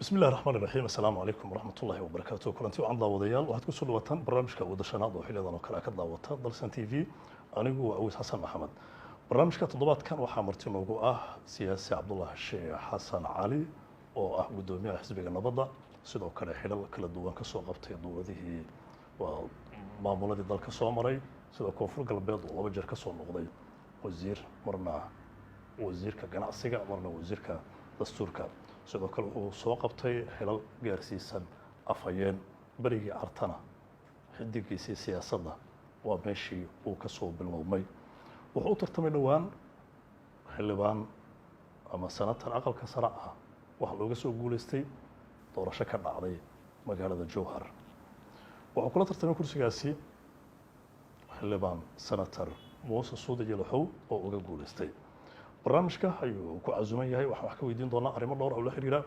بسم الله الرحمن الرحيم السلام عليكم ورحمة الله وبركاته كلنتي وعن داوديال waxaad ku soo dhawaatan barnaamijka wadashanaad oo xiliyadan oo kala ka daawata dalsan TV anigu waa Awiis Xasan Maxamed barnaamijka toddobaadkan waxaa marti noogu ah siyaasi Cabdullah Sheekh Xasan Cali oo ah gudoomiyaha xisbiga nabadda sidoo kale xilal kala duwan ka soo qabtay dowladihii waa maamuladii dalka soo maray sidoo koonfur galbeed oo laba jeer ka soo noqday wasiir marna wasiirka ganacsiga marna wasiirka dastuurka sidoo kale uu soo qabtay xilal gaarsiisan afhayeen barigii artana xidigiisii siyaasadda waa meeshii uu ka soo bilowmay wuxuu u tartamay dhowaan xildhibaan ama senator aqalka sare ah waxaa looga soo guulaystay doorasho ka dhacday magaalada Jowhar wuxuu kula tartamay kursigaasi xildhibaan senator Muuse Suudi Yalaxow oo uga guulaystay barnaamijka ayuu ku casuuman yahay waxaan wax ka weydiin doonaa arrimo dhowr ah oo la xiriira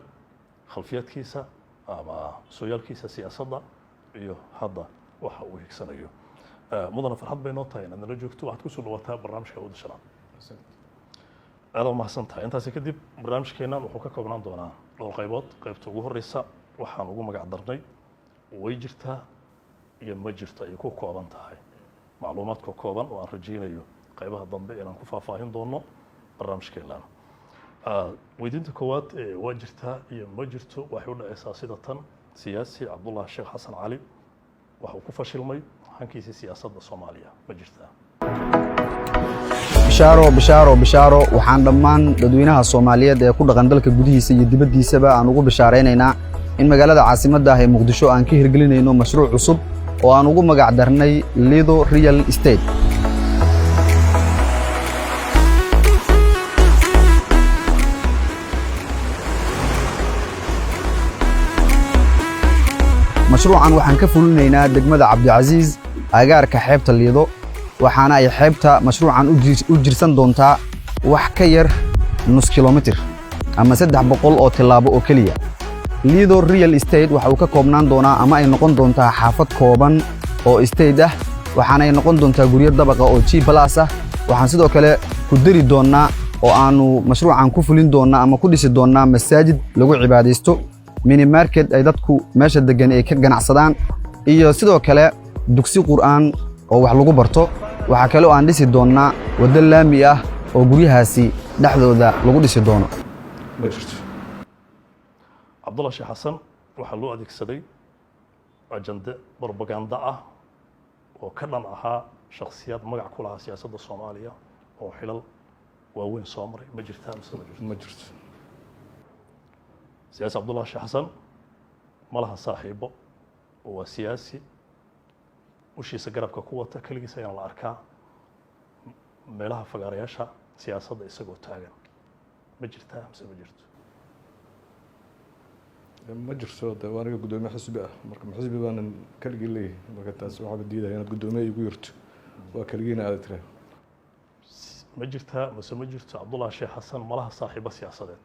khalfiyaadkiisa ama sooyaalkiisa siyaasadda iyo hadda waxa uu higsanayo mudana farxad bay noo tahay inaad nala joogto waxaad ku soo dhawaataa barnaamijka wadashanaad aad u mahadsantahay intaasi kadib barnaamijkeennan wuxuu ka koobnaan doonaa dhowr qaybood qaybta ugu horreysa waxaan ugu magac darnay way jirtaa iyo ma jirto ay ku kooban tahay macluumaadka kooban oo aan rajaynayo qaybaha dambe inaan ku faahfaahin doono barnaamijkeena weydiinta koowaad waa jirtaa iyo ma jirto waxay u dhacaysaa sida tan siyaasi Cabdullah Sheekh Xasan Cali waxa uu ku fashilmay hankiisa siyaasadda Soomaaliya ma jirtaa bishaaro waxaan dhammaan dadweynaha Soomaaliyeed ee ku dhaqan dalka gudihiisa iyo dibaddiisaba aan ugu bishaareynayna in magaalada caasimadda ah ee Muqdisho aan ka hirgelinayno mashruuc cusub oo aan ugu magac darnay Lido Real Estate mashruucan waxaan ka fulinaynaa degmada Cabdicaziz agaarka xeebta Lido waxaana ay xeebta mashruucan u jirsan doontaa wax ka yar nus kiiloomitir ama 300 oo tilaabo oo kaliya Lido Real Estate waxa uu ka koobnaan doonaa ama ay noqon doontaa xaafad kooban oo estate ah waxaana ay noqon doontaa guryo dabaqa oo G+ ah waxaan sidoo kale ku dari doonaa oo aanu mashruucan ku fulin doonaa ama ku dhisi doonaa masaajid lagu cibaadeysto mini market ay dadku meesha degan ay ka ganacsadaan iyo sidoo kale dugsi quraan oo wax lagu barto waxa kale oo aan dhisi doonaa wada laami ah oo guryahaasi dhaxdooda lagu dhisi doono Cabdullah Sheekh Xasan waxa loo adeegsaday ajande propaganda ah oo ka dhan ahaa shakhsiyad magac ku lahaa siyaasadda Soomaaliya oo xilal waaweyn soo maray ma jirtaa ma jirto سياسي عبد الله الشيخ حسن ما لها صاحبه هو سياسي وشي سقرب كقوة كل جيس يعني الأركان ما لها فقارياشها سياسة يسقو تاجن مجرتها مس مجرت ما jirto waana gudoomiye xisbi ah marka xisbi baan kaligi leeyahay marka taas waxa badiiday inaad gudoomiye igu yirto waa kaligiina aad tira ma jirtaa mase ma jirto Cabdullah Sheekh Xasan ma laha saaxiibo siyaasadeed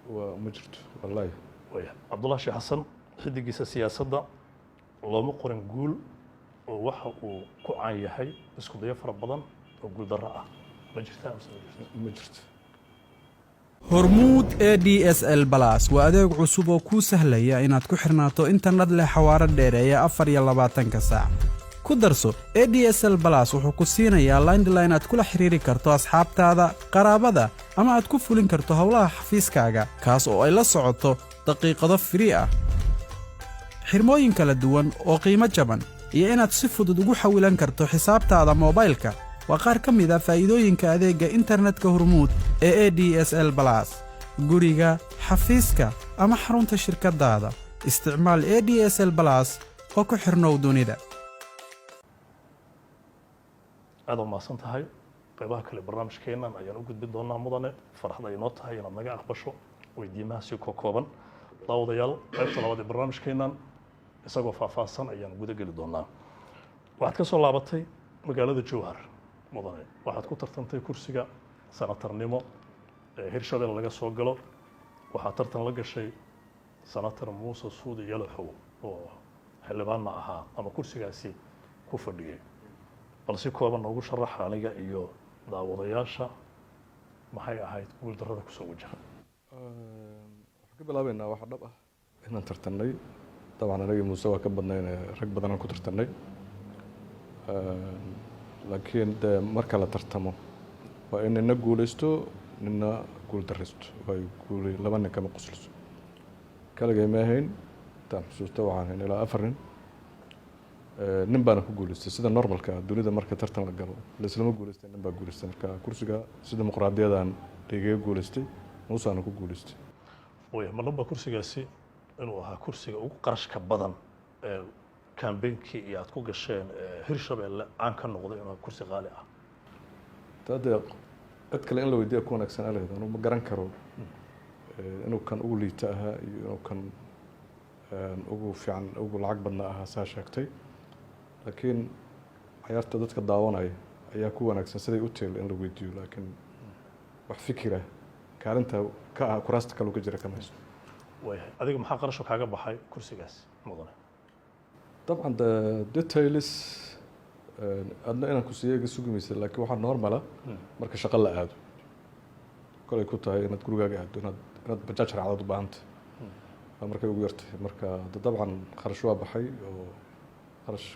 وما جرت والله ويا عبد الله شيخ حسن xidigiisa siyaasadda looma qorin guul oo waxa uu ku caan yahay isku dayo fara badan oo guul darro ah ma jirtaa ma jirto hormuud ADSL Plus waa adeeg cusub oo ku sahlaya inaad ku xirnaato internet leh xawaare dheereeya 24 saac ku darso ADSL Plus wuxuu ku siinayaa landline aad kula xiriiri karto asxaabtaada qaraabada ama aad ku fulin karto hawlaha xafiiskaaga kaas oo ay la socoto daqiiqado free ah xirmooyin kala duwan oo qiimo jaban iyo inaad si fudud ugu xawilan karto xisaabtaada moobilka waa qaar ka mid ah faa'iidooyinka adeegga internetka hormuud ee ADSL Plus guriga xafiiska ama xarunta shirkadaada isticmaal ADSL Plus oo ku xirnow dunida aad u maasan tahay qaybaha kale barnaamijkeennan ayaan u gudbin doonaa mudane farxad ay noo tahay inaad naga aqbasho weydiimaha si kooban daawadayaal qaybta labaad ee barnaamijkeennan isagoo faahfaahsan ayaan guda geli doonaa waxaad ka soo laabatay magaalada Jowhar mudane waxaad ku tartantay kursiga senatarnimo ee Hirshabelle laga soo galo waxaad tartan la gashay senator Muuse Suudi Yalaxow oo xildhibaan ahaa ama kursigaasi ku fadhiyay balse kooban noogu sharax aniga iyo daawadayaasha maxay ahayd guul darrada ku soo wajahan ka bilaabeynaa wax dhab ah inaan tartanay dabcan anagii muuse waa ka badnayn rag badanaan ku tartanay laakiin dee marka la tartamo waa in nina guulaysto nina guul daraysto way guulay laba nin kama qosliso kaligay ma ahayn intaan xusuusta waxaan hayn ilaa 4 nin nin baana ku guulaystay sida normalka dunida marka tartan la galo laislama guulaystay nin baa guulaystay marka kursiga sida dimuqraadiyadan dhigaga guulaystay muusaana ku guulaystay way ma laba kursigaasi inuu ahaa kursiga ugu qarashka badan ee campaignkii iyo aad ku gasheen Hirshabelle aan ka noqday inuu kursi qaali ah taade cid kale in la weydiiyo ku wanaagsan aleed anuu ma garan karo inuu kan ugu liita ahaa iyo inuu kan ugu fiican ugu lacag badnaa ahaa saa sheegtay laakiin ciyaarta dadka daawanaya ayaa ku wanaagsan siday u teel in la weydiiyo laakiin wax fikira kaalinta ka ah kuraasta kale uga jira kama haysto way adiga maxaa qarasho kaaga baxay kursigaas mudane طبعا details adna inaan ku siiyeega sugumaysa laakiin waxaa normala marka shaqo la aado kolay ku tahay inaad gurigaaga aado inaad bajaaj raacdad u baahanta markay ugu yartay marka dabcan kharash waa baxay oo kharash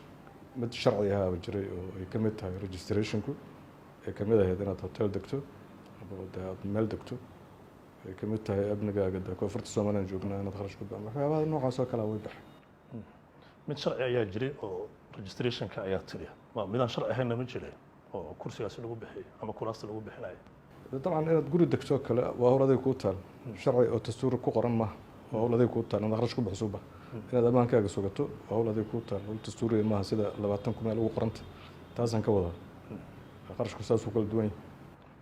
mid sharci ahaaba jiray oo ay ka mid tahay registrationku ay ka mid ahayd inaad hotel degto ama aad meel degto ay ka mid tahay amnigaaga de koonfurta Soomaaliya joognaa inaad kharash ku baxdo waxyaabaha noocaas oo kale way baxay mid sharci ayaa jiray oo registrationka ayaa tiri ma midaan sharci ahayn ma jiray oo kursigaas lagu bixiyay ama kuraasta lagu bixinayo dabcan inaad guri degto kale waa howladay ku taal sharci oo dastuur ku qoran ma waa howladay ku taal inaad kharash ku bixiso ba inaad amaankaaga sugato waa howladay ku taal oo dastuuriye ma sida 20 kun meel ugu qoranta taasan ka wada kharashku saas uu kala duwan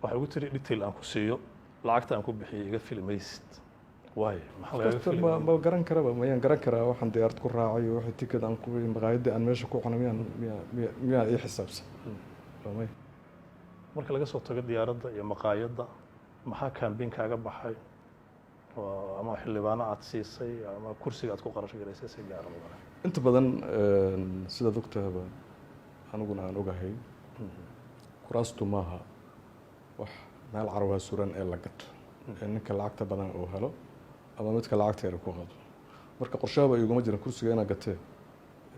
waxa ugu tiri detail aan ku siiyo lacagta aan ku bixiyay iga filmayst واي ما garan karaba mayaan garan karaa waxaan diyaarad ku raacay waxa ticket aan ku maqaayada aan meesha ku qanamiyaan miya ay xisaabsan famay marka laga soo tago diyaaradda iyo maqaayada maxaa campaign kaaga baxay ama xildhibaano aad siisay ama kursiga aad ku qarash garaysay si gaar ah inta badan sida doctor aniguna aan ogahay kuraastu maaha wax meel carwaa suran ee la gato ninka lacagta badan oo helo ama midka lacagta yar ku qado marka qorshaha ay iguma jiraan kursiga inaan gatay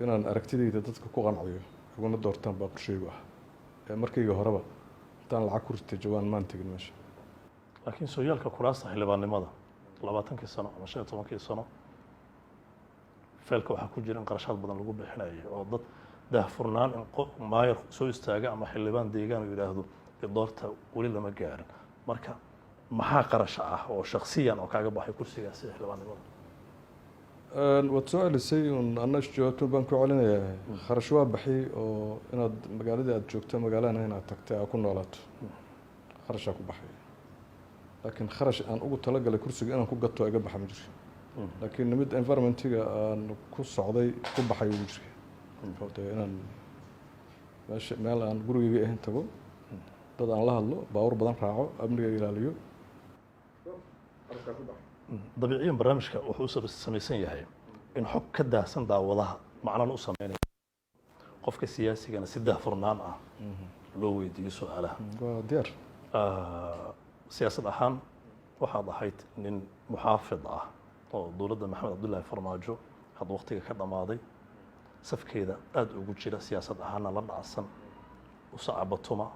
inaan aragtidayda dadka ku qanciyo iguna doortaan baa qorshaygu ah markayga horeba intaan lacag ku ritay jawaan maan tagin meesha laakiin sooyaalka kuraasta xildhibaannimada 20 sano ama 15 sano feelka waxaa ku jira in qarashaad badan lagu bixinayo oo dad daahfurnaan in qof maayar soo istaaga ama xildhibaan deegaan uu yiraahdo doorta wali lama gaarin marka maxaa qarash ah oo shakhsiyan oo kaaga baxay kursigaas xildhibaannimada waad soo celisay annash joogto baan ku celinayaa kharash waa baxay oo inaad magaalada aad joogto magaalada inaad tagtay aad ku noolaato kharashaa ku baxay laakiin kharash aan ugu talagalay kursiga inaan ku gato iga baxa ma jiro laakiin mid environmentiga aan ku socday ku baxay ugu jiray oo inaan meel aan gurigayga ahayn tago dad aan la hadlo baawur badan raaco amniga ilaaliyo dabiiciyan barnaamijka wuxuu samaysan yahay in xog ka daahsan daawadaha macnana u sameynaya qofka siyaasigana si daahfurnaan ah loo weydiiyo su'aalaha waa diyaar siyaasad ahaan waxaad ahayd nin muxaafid ah oo dowladda maxamed cabdullaahi farmaajo hadda waqtiga ka dhammaaday safkeeda aada ugu jira siyaasad ahaanna la dhacsan u sacabatuma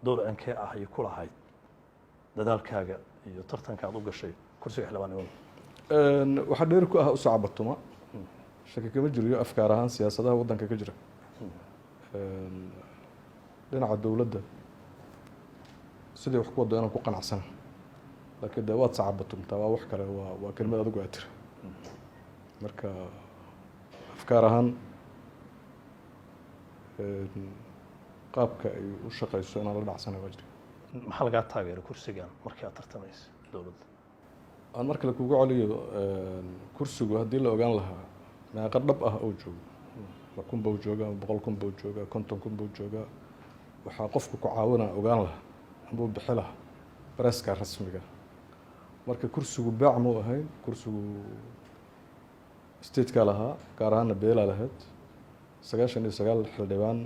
dowr ankee ah ayay ku lahayd dadaalkaaga iyo tartanka aad u gashay kursiga xildhibaannimada waxaa dheer ku ah u sacabatuma shaki kama jiriyo afkaar ahaan siyaasadaha waddanka ka jira dhinaca dowladda sidii wax ku wado inaan ku qanacsana laakiin dee waad sacabatumtaa waa wax kale waa kelmad adigu aad tiri marka afkaar ahaan qaabka ay u shaqayso inaan la dhacsana waa jira maxaa lagaa taageeray kursigan markii aad tartamaysa dowladda aan mar kale kugu celiyo kursigu haddii la ogaan lahaa meeqa dhab ah oo joogo ma kun buu joogaa 100 kun buu joogaa 50 kun buu joogaa waxaa qofku ku caawinaa ogaan lahaa buu bixi lahaa bareeska rasmiga marka kursigu baac ma ahayn kursigu state-ka lahaa gaar ahaan beela lahayd 99 xildhibaan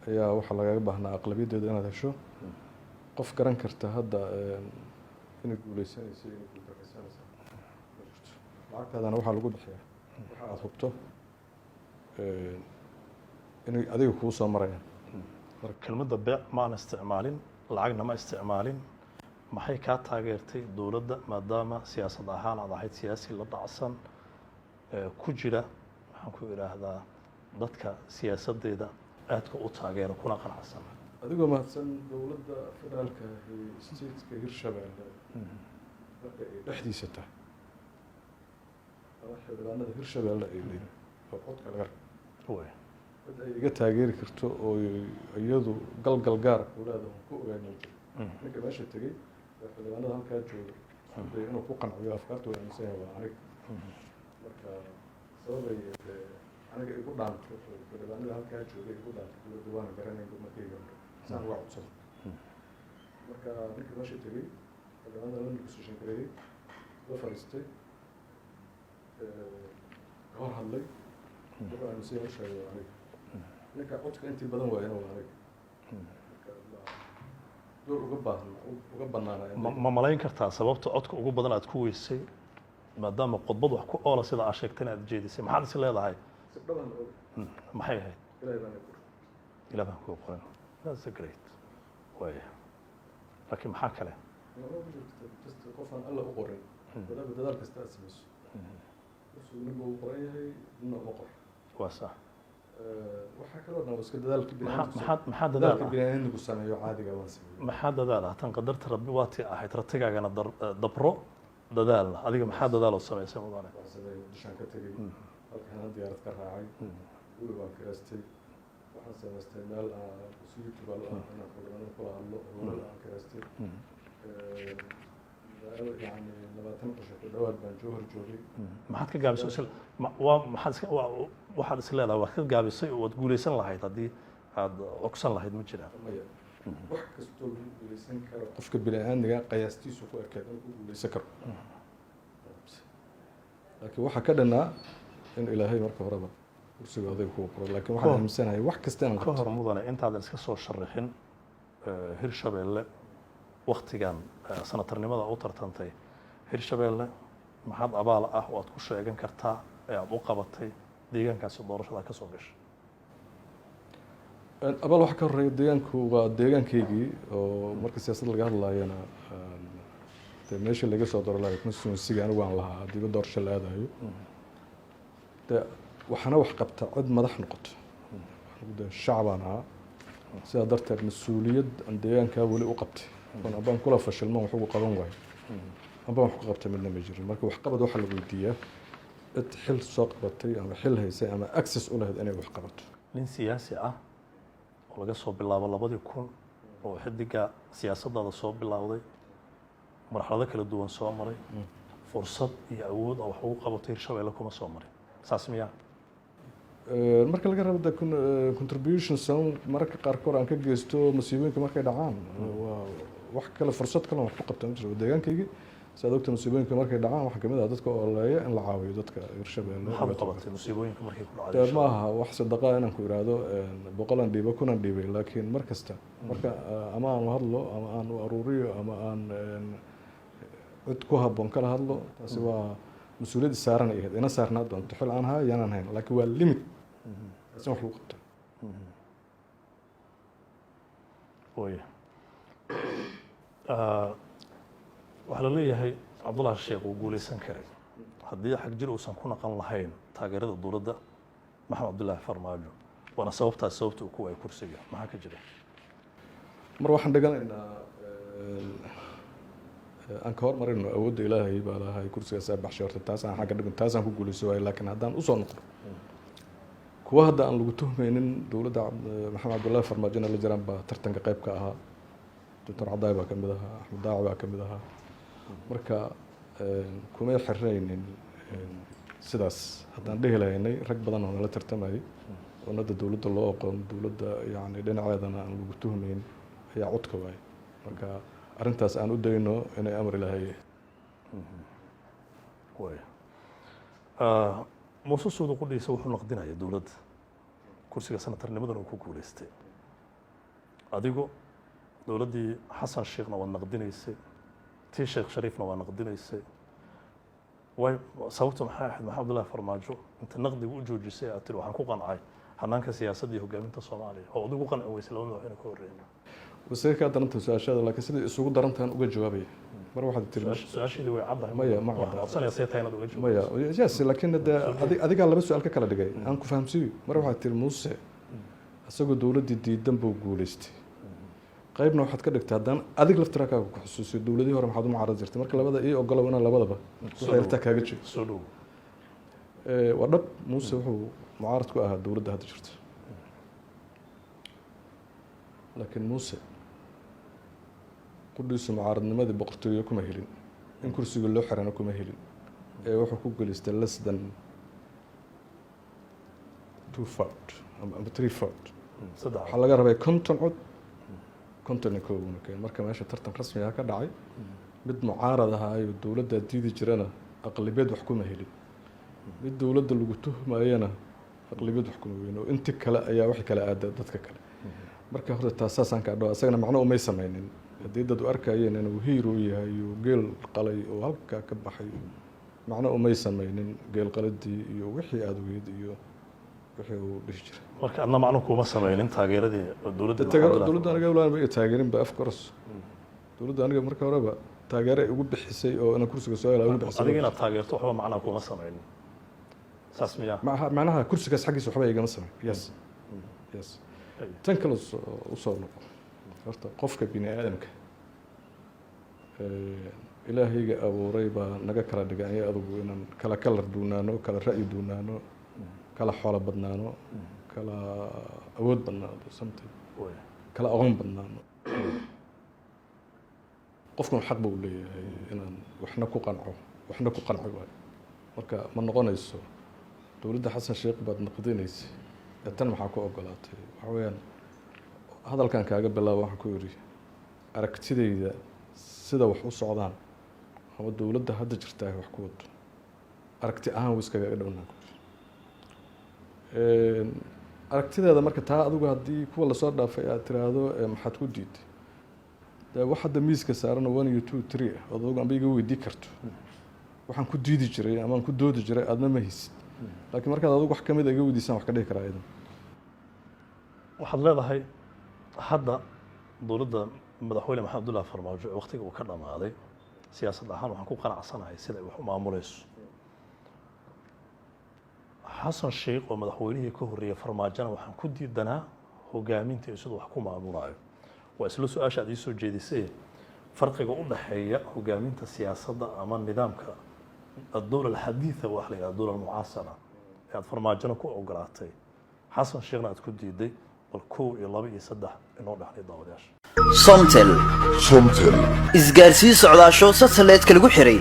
ayaa waxa laga baahnaa aqlabiyadeeda inaad hesho qof garan karta hadda inay guuleysanayso inay guuldareysanayso lacagtaadana waxaa lagu bixiyaa waxa aad hubto inay adiga kuu soo marayaan. marka kelmadda beec maan isticmaalin, lacagna ma isticmaalin. maxay kaa taageertay dowladda maadaama siyaasad ahaan aad ahayd siyaasi la dhacsan ku jira waxaan ku idhaahdaa dadka siyaasaddeeda aadka u taageera kuna qanacsan? adigoo mahadsan, dowladda federaalka stateska Hirshabeelle marka ay dhexdiisa tahay ama xildhibaanada Hirshabeelle ay leeyihiin oo codka laga way cid ay iga taageeri karto oo iyadu galgal gaar u leedahay ku ogaanay ninka meesha tegey xildhibaanada halkaa jooga hadday inuu ku qanciyo afkaartooda aaminsan yahay waa aniga. marka sababay aniga igu dhaanto xildhibaanada halkaa joogay igu dhaanto dowladda waana garanayba markayga saan waa codsan. marka ninka meesha tegey xildhibaanada la negotiation gareeyey la fadhiistay ka hor hadlay wuxuu aaminsan yahay u sheegay waa aniga. ninka codka intii badan waayana waa aniga. door uga banaanaya ma malayn kartaa sababta codka ugu badan aad ku weysay maadaama khudbad wax ku oola sida aad sheegtay inaad jeedisay? maxaad is leedahay? si dhaban og maxay ahayd? ilaahay baan ku ilaah baan kuu qoran. that's a great way. laakiin maxaa kale? qofaan alla u qorin dadaal kasta aad samayso ninba uu qoran yahay nina uma qor. waa sax. waxaa kaloo dhan iska dadaalka maxaa dadaal ah? bini'aadamku sameeyo caadiga waan sameeyo. maxaa dadaal ah? tan qadarta rabbi waa tii ahayd ratigaagana dabro dadaalna. adiga maxaa dadaal oo samaysay mudane? waan sameeyey dishaan ka tegey halkaan diyaarad ka raacay guri baan kiraastay waxaan samaystay meel youtube inaan xildhibaanada kula hadlo howlal aan kiraastay yani 20 cisho ku dhawaad baan joohar joogay. maxaad ka gaabisay waxaad is leedahay waad ka gaabisay oo waad guulaysan lahayd haddii aad ogsan lahayd ma jiraan? maya wax kastoo lagu guulaysan karo qofka bini'aadmiga qiyaastiisu ku ekeed inuu ku guulaysan karo. laakiin waxaa ka dhanaa in ilaahay marka horeba kursiga odayga kuwa qoro. laakiin waxaan aaminsanahay wax kasta inaan ka hor mudane intaadan iska soo sharaxin Hirshabeelle waktigan sanatarnimada u tartantay Hirshabeelle maxaad abaal ah oo aad ku sheegan kartaa ee aad u qabatay deegaankaasi doorashada ka soo gashay? abaal waxa ka horeeya deegaanku waa deegaankaygii oo marka siyaasad laga hadlaayana dee meesha laga soo doro lahayd constituency-ga anigu aan lahaa haddii doorasho la aadayo dee waxaana wax qabta cid madax noqoto de shacbaan ahaa sidaa darteed mas-uuliyad aan deegaankaa weli u qabtay oon abaan kula fashilman wax ugu qaban waayo abaan wax ku qabtay midna ma jirin. marka waxqabad waxaa la weydiiyaa cid xil soo qabatay ama xil haysay ama access u lahayd inay wax qabato. nin siyaasi ah oo laga soo bilaabo 2000 oo xidiga siyaasaddaada soo bilowday marxalado kala duwan soo maray fursad iyo awood oo wax ugu qabatay Hirshabeelle kuma soo marin saas miyaa? marka laga rabo contributions mararka qaarkood aan ka geysto masiibooyinka markay dhacaan waa wax kale fursad kale wax ku qabta ma jiro deegaankaygii. sidaad ogta masiibooyinka markay dhacaan waxaa kamid ah dadka ooleeya in la caawiyo dadka Hirshabeelle. maxaad qabatay masiibooyinka markay ku dhacday? ma aha wax sadaqa inaan ku iraahdo 100 dhiibo 1 dhiibay laakiin mar kasta marka ama aan hadlo ama aan aruuriyo ama aan cid ku habboon kala hadlo taasi waa mas-uuliyad saaran ay ahayd ina saarnaa doonto xil aan hayo yanaan hayn laakiin waa limit taasi wax lagu qabta. way waxaa la leeyahay Cabdullaahi Sheekh uu guulaysan karay haddii xag jir uusan ku naqan lahayn taageerada dowladda Maxamed Cabdullaahi Farmaajo waana sababtaas sababta uu ku waayay kursiga. maxaa ka jira? mar waxaan dhaganaynaa aan ka hormarino awoodda ilaahay baa lahay kursigaas baxshay horta taasaan xagga dhigan taasaan ku guulayso waay. laakiin haddaan usoo noqdo kuwa hadda aan lagu tuhmaynin dowladda Maxamed Cabdullaahi Farmaajona la jiraan baa tartanka qayb ka ahaa. Dr. Cadaay baa ka mid ahaa, Axmed Daaci baa ka mid ahaa. marka kumay xirnaynin sidaas haddaan dhehi lahaynay rag badan oo nala tartamayay oo hadda dowladda loo aqoon dowladda yani dhinaceedana aan lagu tuhmayn ayaa codka waayay. marka arrintaas aan u dayno inay amar ilaahay way Muuse Suudi qudhiisa wuxuu naqdinaya dowladda kursiga sanatarnimadan uu ku guulaystay. adigu dowladdii Xasan Sheekhna waa naqdinaysay tii Sheekh Shariifna waa naqdinaysay way sababtu maxay ahayd maxamed abdullaahi farmaajo inta naqdiga u joojisay aad tiri waxaan ku qancay hanaanka siyaasadda iyo hogaaminta Soomaaliya oo adigu qanci weysay laba madaxweyne ka horreeyay wasiirka daranta su'aashaada laakiin sida isugu darantaan uga jawaabaya mar waxaad tiri su'aashii way caddahay maya ma codsanaysa taaynaad uga jawaab maya yes laakiin adiga laba su'aal ka kala dhigay aan ku fahamsiyo mar waxaad tiri Muuse asagoo dawladii diidan buu guuleystay qaybna waxaad ka dhigtay haddaan adig laftirkaaga ku xusuusiyo dawladii hore maxaad u mucaarad jirtay marka labada ii ogolow inaan labadaba waxay yartaa kaaga jeedo soo dhow waa dhab Muuse wuxuu mucaarad ku ahaa dawladda hadda jirta laakiin Muuse qudhiisu mucaaradnimadii boqortooyo kuma helin in kursiga loo xirana kuma helin ee wuxuu ku guuleystay less than 2/4 ama 3/4 waxaa laga rabay 50 cod 51 keen marka meesha tartan rasmi ah ka dhacay mid mucaarad ahaa iyo dawladda diidi jirana aqlabiyad wax kuma helin mid dawladda lagu tuhmayana aqlabiyad wax kuma weyn oo inta kale ayaa wax kala aada dadka kale marka horta taasaan ka dhaw asagana macno uma sameeynin hadii dad u arkayeen inuu hero yahay oo geel qalay oo halka ka baxay macno uma sameeynin geel qaladii iyo wixii aad weyd iyo wixii uu dhishi jiray marka adna macno kuma sameeynin taageeradii dawladda aniga walaal ma taageerin ba afkars dawladda aniga marka horeba taageero ugu bixisay oo ana kursiga soo helay ugu bixisay adiga inaad taageerto waxba macno kuma sameeynin saas miyaa macnaha kursigaas xaqiisa waxba igama sameey yes tan kale u soo noqo horta qofka bini aadamka ilaahayga abuuray baa naga kala dhigay adigu inaan kala kalar duunaano kala ra'yi duunaano kala xoolo badnaano kala awood badnaano something kala aqoon badnaano qofku xaq buu leeyahay inaan waxna ku qanco waxna ku qanco marka ma noqonayso dawladda Xasan Sheekh baad naqdinaysay tan maxaa ku ogolaatay waxa weeyaan hadalkan kaaga bilaabo waxaan ku yiri aragtidayda sida wax u socdaan ama dawladda hadda jirta wax ku wado aragti ahaan wiskaga dhawna aragtideeda marka taa adigu hadii kuwa la soo dhaafay aad tiraahdo maxaad ku diiday waxaad miiska saaran 1 2 3 adigu aan biga weydii karto waxaan ku diidi jiray ama aan ku doodi jiray aadna ma haysid laakiin markaad adigu wax kamid ah iga weydiisan wax ka dhigi karaa idan waxaad leedahay hadda dawladda madaxweyne maxamed abdullaahi farmaajo waqtiga uu ka dhamaaday siyaasad ahaan waxaan ku qanacsanahay sida ay wax u maamulayso xasan sheekh oo madaxweynihii ka horreeyay farmaajana waxaan ku diidanaa hogaaminta iyo sidoo wax ku maamulayo waa isla su'aasha aad ii soo jeedisay farqiga u dhaxeeya hogaaminta siyaasadda ama nidaamka الدولة الحديثة وأحلى الدولة المعاصرة يعني فرماجنا كو أوقراتي حسن شيخنا تكون دي والكو يلابي يصدح إنه نحن داوداش somtel isgaarsiin socdaasho satellite lagu xiray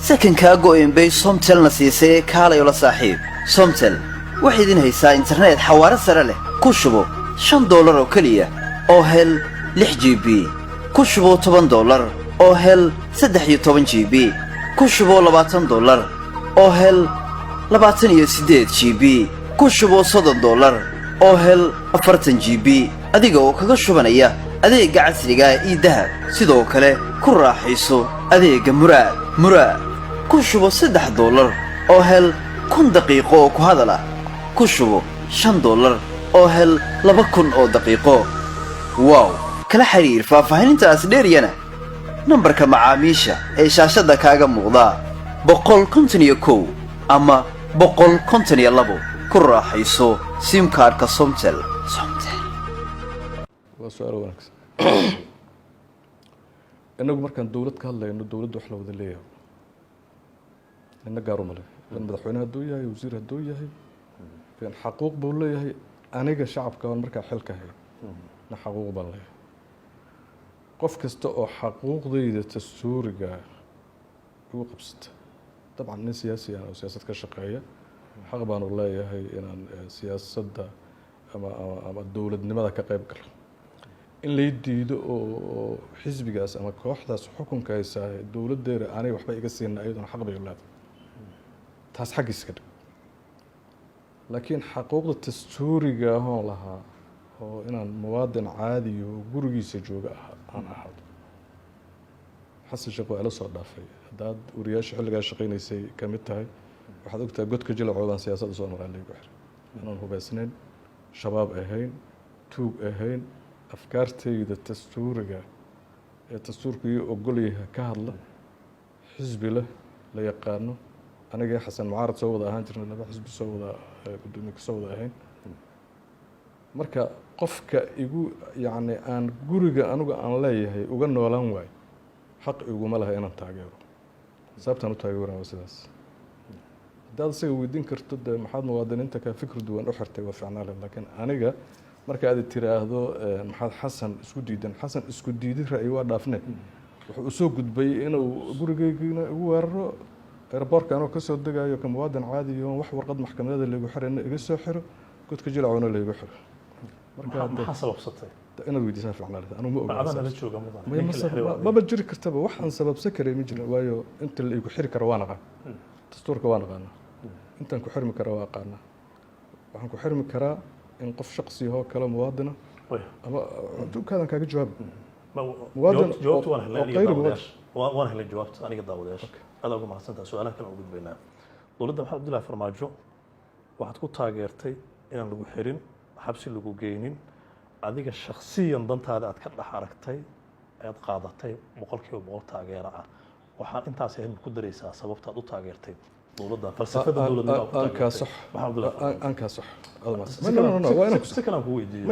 sakan ka go'in bay somtel na siisay kaalayo la saaxiib somtel waxay idin haysaa internet xawaare sare leh ku shubo $5 oo kaliya oo hel 6GB ku shubo $10 oo hel 13GB ku shubo $20 oo hel 28GB ku shubo $30 oo hel 40GB adiga oo kaga shubanaya adeega casriga ah ee dahab sidoo kale ku raaxayso adeega muraad ku shubo $3 oo hel 10 daqiiqo oo ku hadala ku shubo $5 oo hel 2000 oo daqiiqo wow kala xiriir faahfaahintaas dheeriyana nambarka macaamiisha ee shaashada kaaga muuqda 151 ama 152 ku raaxayso sim cardka somtel waa su'aal wanaagsan inagu markaan dawlad ka hadlayno dawladdu wax la wada leeyahay inna gaar uma leh madaxweynaha hadduu yahay wasiir hadduu yahay xaquuq buu leeyahay aniga shacabka aan markaa xilka hay na xaquuq baan leeyahay qof kasta oo xaquuqdayda dastuuriga ugu qabsata dabcan nin siyaasi ah oo siyaasad ka shaqeeya xaq baan u leeyahay inaan siyaasadda ama dawladnimada ka qayb galo in la diido oo xisbigaas ama kooxdaas xukunka haysa dawladdeena aanay waxba iga siin ayaduna xaq bay leedahay taas xaqiis ka dhig laakiin xaquuqda dastuuriga oo lahaa oo inaan muwaadin caadi oo gurigiisa jooga aan ahaado xasan sheekh waa ila soo dhaafay haddaad wariyaasha xilligaa shaqaynaysay ka mid tahay waxaad ogtahay godka jilacoodaan siyaasadda soo maraa laygu xiray inaan hubaysnayn shabaab ahayn tuug ahayn afkaartayda dastuuriga ee dastuurkii ogolyaha ka hadla xisbi leh la yaqaano aniga xasan mucaarad soo wada ahaan jirnay laba xisbi soo wada gudoomiye kasoo wada ahayn marka qofka igu yacni aan guriga anigu aan leeyahay uga noolaan waayo xaq iguma laha inaan taageero sababtaan u taageerana waa sidaas haddaad isaga weydiin karto dee maxaad muwaadiniinta ka fikir duwan u xirtay waa fiicnaa leh laakiin aniga marka aad tiraahdo maxaad xasan isku diidan xasan isku diidi ra'yi waa dhaafne wuxuu u soo gudbay inuu gurigeygina igu weeraro airportka anoo kasoo degayo ka muwaadin caadi iyo wax warqad maxkamadeeda laygu xirayna iga soo xiro godka jilacuna laygu xiro maxaa sababsatay inaad weydiisaa fiicnaa leh anigu ma bacdana la jooga mudan maba jiri kartaba wax aan sababsan karay ma jirin waayo inta la igu xiri karo waa naqaan dastuurka waa naqaanaa intaan ku xirmi kara waa aqaanaa waxaan ku xirmi karaa in qof shaqsi oo kale muwaadina ama adduunkaadan kaaga jawaab jawaabta waan helay jawaabta aniga daawadayaasha aad ugu mahadsantaha su-aalaha kale aan u gudbaynaa dowladda maxamed abdullaahi farmaajo waxaad ku taageertay inaan lagu xirin xabsi lagu geynin adiga shakhsiyan dantaada aad ka dhex aragtay ayaad qaadatay 100% taageero ah waxaan intaas ahayn ku daraysaa sababtaad u taageertay dowladda falsafada dowladnimada ku taageertay aan ka sax waa inaan si kale aan ku weydiiyo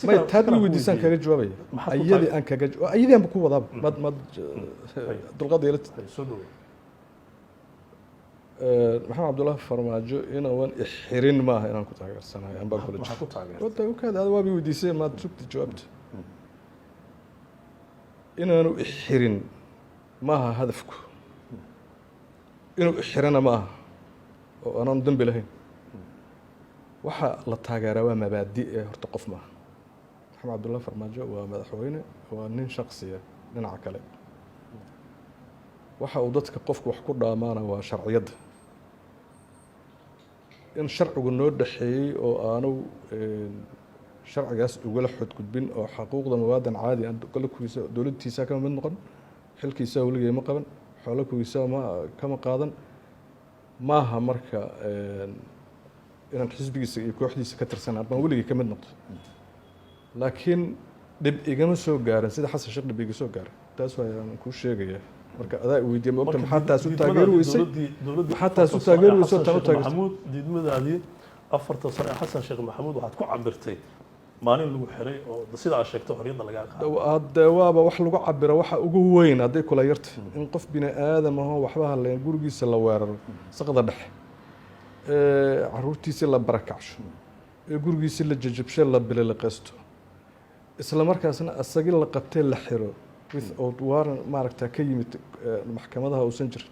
maya taad ii weydiisaan kaga jawaabaya ayadii aan kaga ayadii aan ku wadaa mad dulqaad yeelad soo dhaw maxamed abdullaahi farmaajo inaan xirin maaha inaan ku taageersanahay aan baan kula maxaa ku taageertay wada ukaada aad waabi weydiisay maad sugta jawaabta inaanu xirin maaha hadafku inuu xirana maaha oo aanan dambi lahayn waxa la taageeraa waa mabaadi ee horta qof maaha maxamed abdullaahi farmaajo waa madaxweyne waa nin shaksiya dhinaca kale waxa uu dadka qofku wax ku dhaamaana waa sharciyadda in sharcigu noo dhaxeeyey oo aanu sharcigaas ugala xadgudbin oo xaquuqda muwaadin caadi aan golobkiisa dowladtiisa kama mid noqon xilkiisa weligay ma qaban xoolakiisa kama qaadan maaha marka inaan xisbigiisa iyo kooxdiisa ka tirsanaa baan weligay ka mid noqdo laakiin dhib igama soo gaarin sida xasan sheekh dhib iga soo gaaray taas waan kuu sheegayaa marka adaa weydiiyay ma ogta maxaa taas u taageeri weysay maxaa taas u taageeri weysay tan u taageertay maxamuud diidmadaadii 4 sano xasan sheekh maxamuud waxaad ku cabirtay maalin lagu xiray oo sida aad sheegtay xorriyadda laga qaaday hadda waaba wax lagu cabiro waxa ugu weyn hadday kula yartay in qof bini aadam ah waxba hadleen gurigiisa la weeraro saqda dhexe caruurtiisa la barakacsho gurigiisa la jajabsho la bililiqaysto isla markaasna asagii la qabtay la xiro without warrant maaragta ka yimid maxkamadaha uusan jirin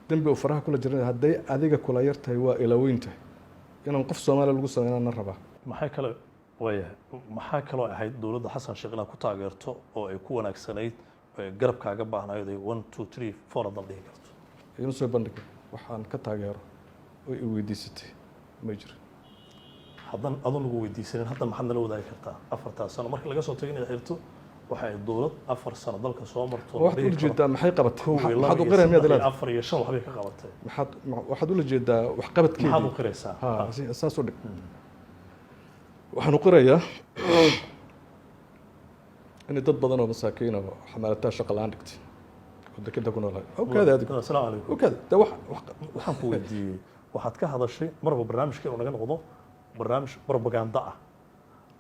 dembi uu faraha kula jirin hadday adiga kula yartahay waa ilaweyntahay inaan qof Soomaali lagu sameeyana rabaa maxaa kaloo ahayd dowladda xasan sheekh inaad ku taageerto oo ay ku wanaagsanayd garabkaaga baahnayd 1 2 3 4 adan dhihi karto inuu soo bandhigay waxaan ka taageero oo i weydiisatay ma jiro hadan adoo lagu weydiisanin hadda maxaad nala wadaagi kartaa 4 sano marka laga soo tagay inaad xirto waxay dowlad 4 sano dalka soo marto waxaad u jeedaa maxay qabatay maxaad u qiraysaa miyaad ilaa 4 iyo 5 waxbay ka qabatay waxaad u jeedaa wax qabadkeedii maxaad u qiraysaa saas u dhig waxaan u qirayaa in dad badan oo masaakiin oo xamaalataa shaqo la'aan dhigtay oo dekada ku noolahay okaada assalaamu calaykum okaada waxaan ku weydiiyey waxaad ka hadashay marba barnaamijka inuu naga noqdo barnaamij propaganda ah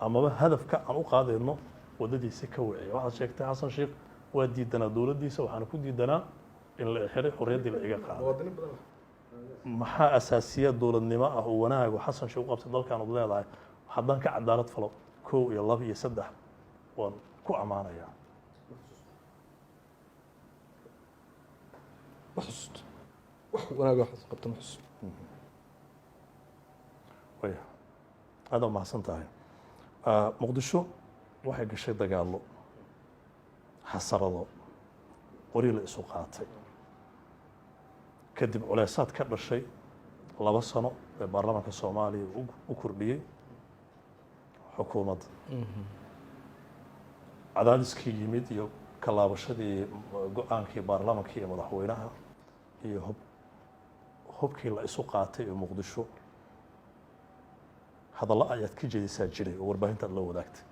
amaba hadafka aan u qaadayno wadadiisa ka wacay waxaad sheegtay xasan sheekh waa diidanaa dowladdiisa waxaana ku diidanaa in la xiray xorriyaddii la iga qaaday maxaa asaasiya dowladnimo ah oo wanaagu xasan sheekh u qabtay dalkan ud leedahay haddaan ka cadaalad falo 1 iyo 2 iyo 3 waan ku amaanayaa wax wanaagu xasan qabta ma xus هذا ما حسنتها مقدشو waxay gashay dagaalo xasarado qori la isu qaatay kadib culaysaad ka dhashay 2 sano ee baarlamaanka Soomaaliya u kordhiyay xukuumadda cadaadiskii yimid iyo ka laabashadii go-aankii baarlamaanka iyo madaxweynaha iyo hubkii la isu qaatay ee muqdisho hadallo ayaad ka jeedisaa jiray oo warbaahinta aad la wadaagtay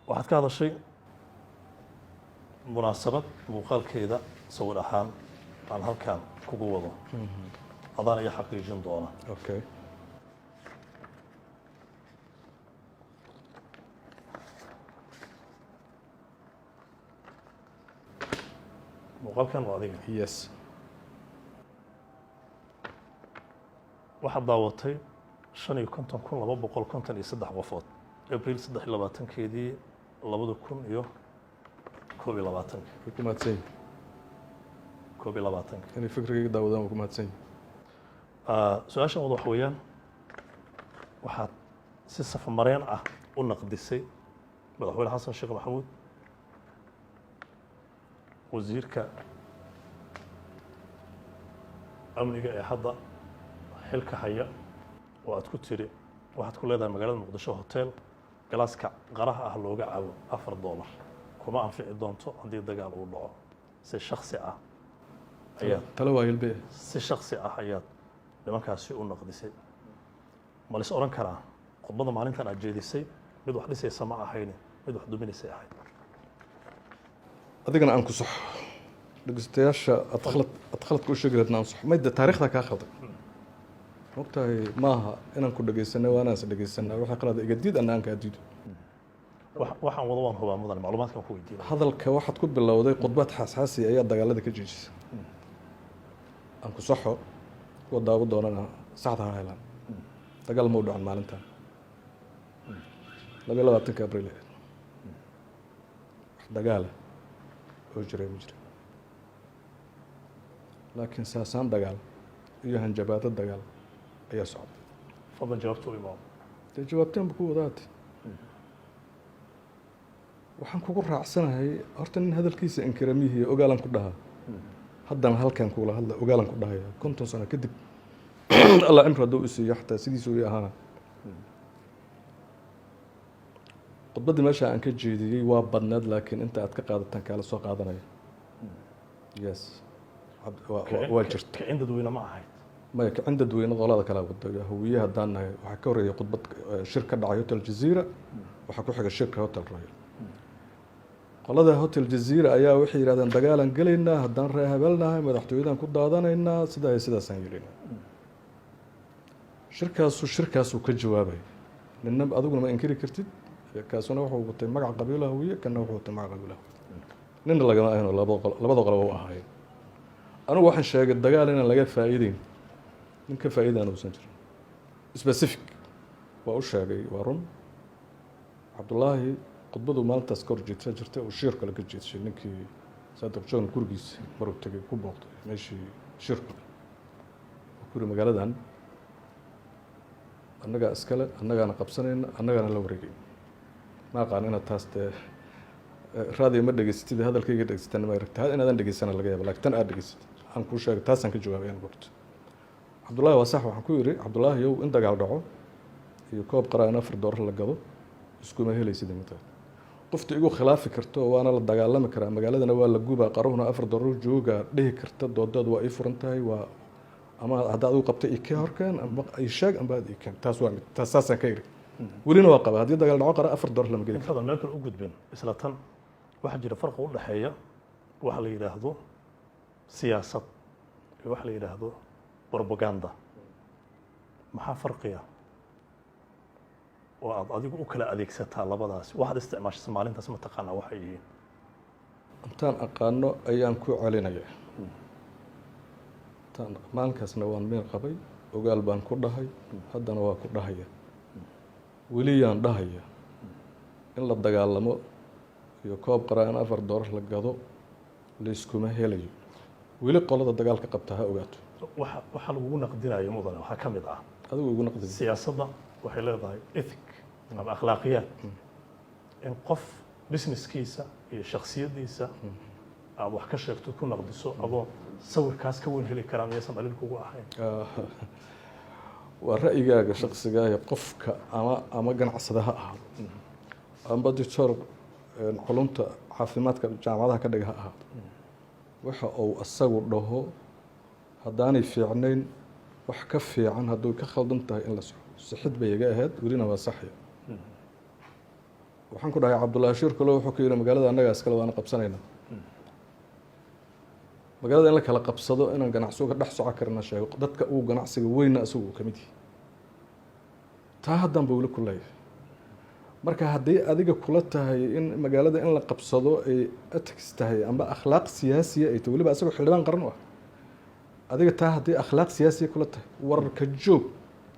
waxaad ka hadashay munaasabad muuqaalkeeda sawir ahaan aan halkan kugu wado adaan iyo xaqiijin doona okay muuqaalkan waa adiga yes waxaad daawatay 55,253 qofood abriil 23keedii 2021 way ku mahadsan yihiin 21 inay fikrigayga daawadaan way ku mahadsan yihiin su-aashan wada wax weeyaan waxaad si safamareen ah u naqdisay madaxweyne xasan sheekh maxamuud wasiirka amniga ee hadda xilka haya oo aad ku tiri waxaad ku leedahay magaalada muqdisho hotel galaaska qaraha ah looga cabo $4 kuma anfici doonto haddii dagaal uu dhaco si shaksi ah ayaad talo waa hilbe si shaksi ah ayaad nimankaasi u naqdisay ma lis oran karaa khudbada maalintan aad jeedisay mid wax dhisaysa ma ahayni mid wax duminaysay ahayd adigana aan ku saxo dhegeystayaasha aad khaladka u sheegi lahayd aan saxo mayda taariikhda kaa khaldan mogtahay maaha inaan ku dhegeysanay waa inaan is dhegeysanaa waxaa qalada iga diid anna aan kaa diido waxaan wada waan hubaa mudan macluumaadkan ku weydiinay hadalka waxaad ku bilowday khudbad xasaasi ayaa dagaalada ka jeejisay aan ku saxo kuwa daawo doonana saxda ha helaan dagaal ma u dhacan maalintan 22 abriil wax dagaala oo jiray ma jira laakiin saasaan dagaal iyo hanjabaado dagaal ayaa socday fadlan jawaabta u imaam dee jawaabtaanba ku wadaatay waxaan kugu raacsanahay horta nin hadalkiisa inkaramihiiyo ogaalan ku dhahaa haddana halkan kugula hadla ogaalan ku dhahaya 50 sano kadib allah cimri hadduu isiiyo xataa sidiisuu ii ahaana khudbaddii meesha aan ka jeediyey waa badneed laakiin inta aad ka qaadataan kaala soo qaadanaya yes waa jirta kicin dadweyne ma ahayd maya kicin dadweyne qolada kala wada hawiye haddaan nahay waxaa ka horreeyay khudbad shir ka dhacay hotel jazeera waxaa ku xiga shirka hotel royal qolada hotel jazeera ayaa waxay yidhahdeen dagaalan gelaynaa haddaan ree habelnahay madaxtooyadan ku daadanaynaa sidaa iyo sidaasaan yelinaa shirkaasuu ka jawaabay ninna adiguna ma inkiri kartid kaasuna wuxuu watay magac qabiilo hawiye kana wuxuu watay magac qabiilo hawiye ninna lagama ahaynoo labada qoloba u ahaayeen anigu waxaan sheegay dagaal inaan laga faa'iideyn nin ka faa'iidaan uusan jirin specific waa u sheegay waa run cabdullaahi khudbadu maalintaas ka horjeedsa jirtay oo shiir kale ka jeedshay ninkii saadiq john gurigiisa maruu tegay ku booqday meeshii shirku guri magaaladan annagaa iskale annagaana qabsanayna annagaana la wareegay ma aqaan inaad taas dee raadiyo ma dhegeysatid hadalkayga dhegeysatan ma aragta inaadan dhegeysana laga yaaba laakiin tan aad dhegeysatid waxaan kuu sheegay taasaan ka jawaabay aan gorto cabdullaahi waa sax waxaan ku yidhi cabdullaahi yow in dagaal dhaco iyo koob qaraa in $4 la gado iskuma helaysid imata qofta igu khilaafi karto waana la dagaalami karaa magaaladana waa la gubaa qaruhuna $4 jooga dhihi karta doodaad waa ii furan tahay waa ama hadda adigu qabtay ikee horkeen ama ay sheeg amba aad ikeen taas waa mid taas saasaan ka iri welina waa qaba haddii dagaal dhaco qara $4 lama geli intadan meel kale u gudbin isla tan waxaa jira farqi u dhexeeya waxa la yidhaahdo siyaasad iyo waxa la yidhaahdo propaganda maxaa farqiya oo aad adigu u kala adeegsataa labadaasi waxaad isticmaashay maalintaas ma taqaanaa waxay yihiin intaan aqaano ayaan ku celinaya maalinkaasna waan meel qabay ogaal baan ku dhahay haddana waa ku dhahaya weliyaan dhahaya in la dagaalamo iyo koob qaraa in $4 la gado layskuma helayo weli qolada dagaalka qabta ha ogaato waxaa lagugu naqdinayo mudane waxaa ka mid ah adigu igu naqdi siyaasadda waxay leedahay ethic ama akhlaaqiyaad in qof businesskiisa iyo shaksiyadiisa aad wax ka sheegto ku naqdiso adoo sawirkaas ka weyn heli karaa miyaysan daliil kugu ahayn waa ra'yigaaga shaksigaah qofka ama ganacsada ha ahaado amba doctor culumta caafimaadka jaamacadaha ka dhiga ha ahaado waxa uu asagu dhaho haddaanay fiicnayn wax ka fiican hadduu ka khaldan tahay in la soxo sixid bay iga ahayd welina waa saxya waxaan ku dhahay cabdullaahi shiir kalo wuxuu ka yidhi magaalada annagaa iskale waana qabsanaynaa magaalada in la kala qabsado inaan ganacsigu ka dhex soco karina sheego dadka uu ganacsiga weyna isagu uu ka mid yahay taa haddaan ba weli ku leeyahay marka haddii adiga kula tahay in magaalada in la qabsado ay ethics tahay amba akhlaaq siyaasiya ay tahay weliba asagoo xildhibaan qaran u ah adiga taa haddii akhlaaq siyaasiya kula tahay wararka joog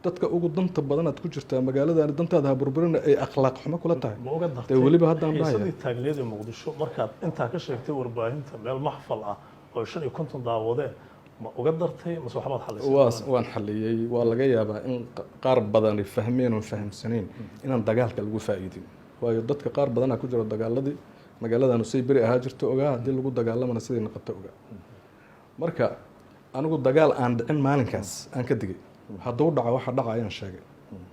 dadka ugu danta badan aad ku jirtaa magaaladaani dantaada ha burburina ay akhlaaq xumo kula tahay ma uga dartay weliba haddaan dhahaya xiisadii taagneed ee muqdisho markaad intaa ka sheegtay warbaahinta meel maxfal ah oo 55 daawadeen ma uga dartay mase waxbaad xalisay waan xaliyey waa laga yaabaa in qaar badan ay fahmeen oo fahamsaneen inaan dagaalka lagu faa'iidin waayo dadka qaar badan ku jira dagaaladii magaaladaanu say beri ahaa jirto ogaa haddii lagu dagaalamana siday noqoto ogaa marka anigu dagaal aan dhicin maalinkaas aan ka digay hadduu dhaco waxa dhaca ayaan sheegay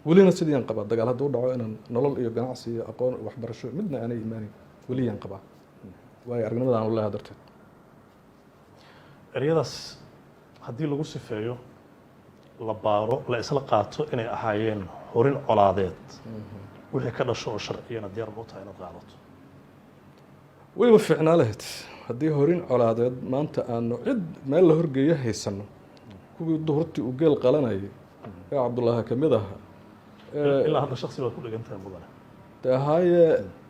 welina sidii aan qabaa dagaal hadduu dhaco inaan nolol iyo ganacsi iyo aqoon waxbarasho midna aanay imaanin weliyaan qabaa waayo aragnimada aan u leeyahay darteed eryadaas haddii lagu sifeeyo la baaro la isla qaato inay ahaayeen horin colaadeed wixii ka dhasho oo sharciyana diyaar ma u tahay inaad qaadato wayba fiicnaa lahayd haddii horin colaadeed maanta aanu cid meel la horgeeyo haysano kuwii duhurtii uu geel qalanayay ee cabdullaahi ka mid ahaa ilaa hadda shaksi baad ku dhigan tahay mudane dee haaye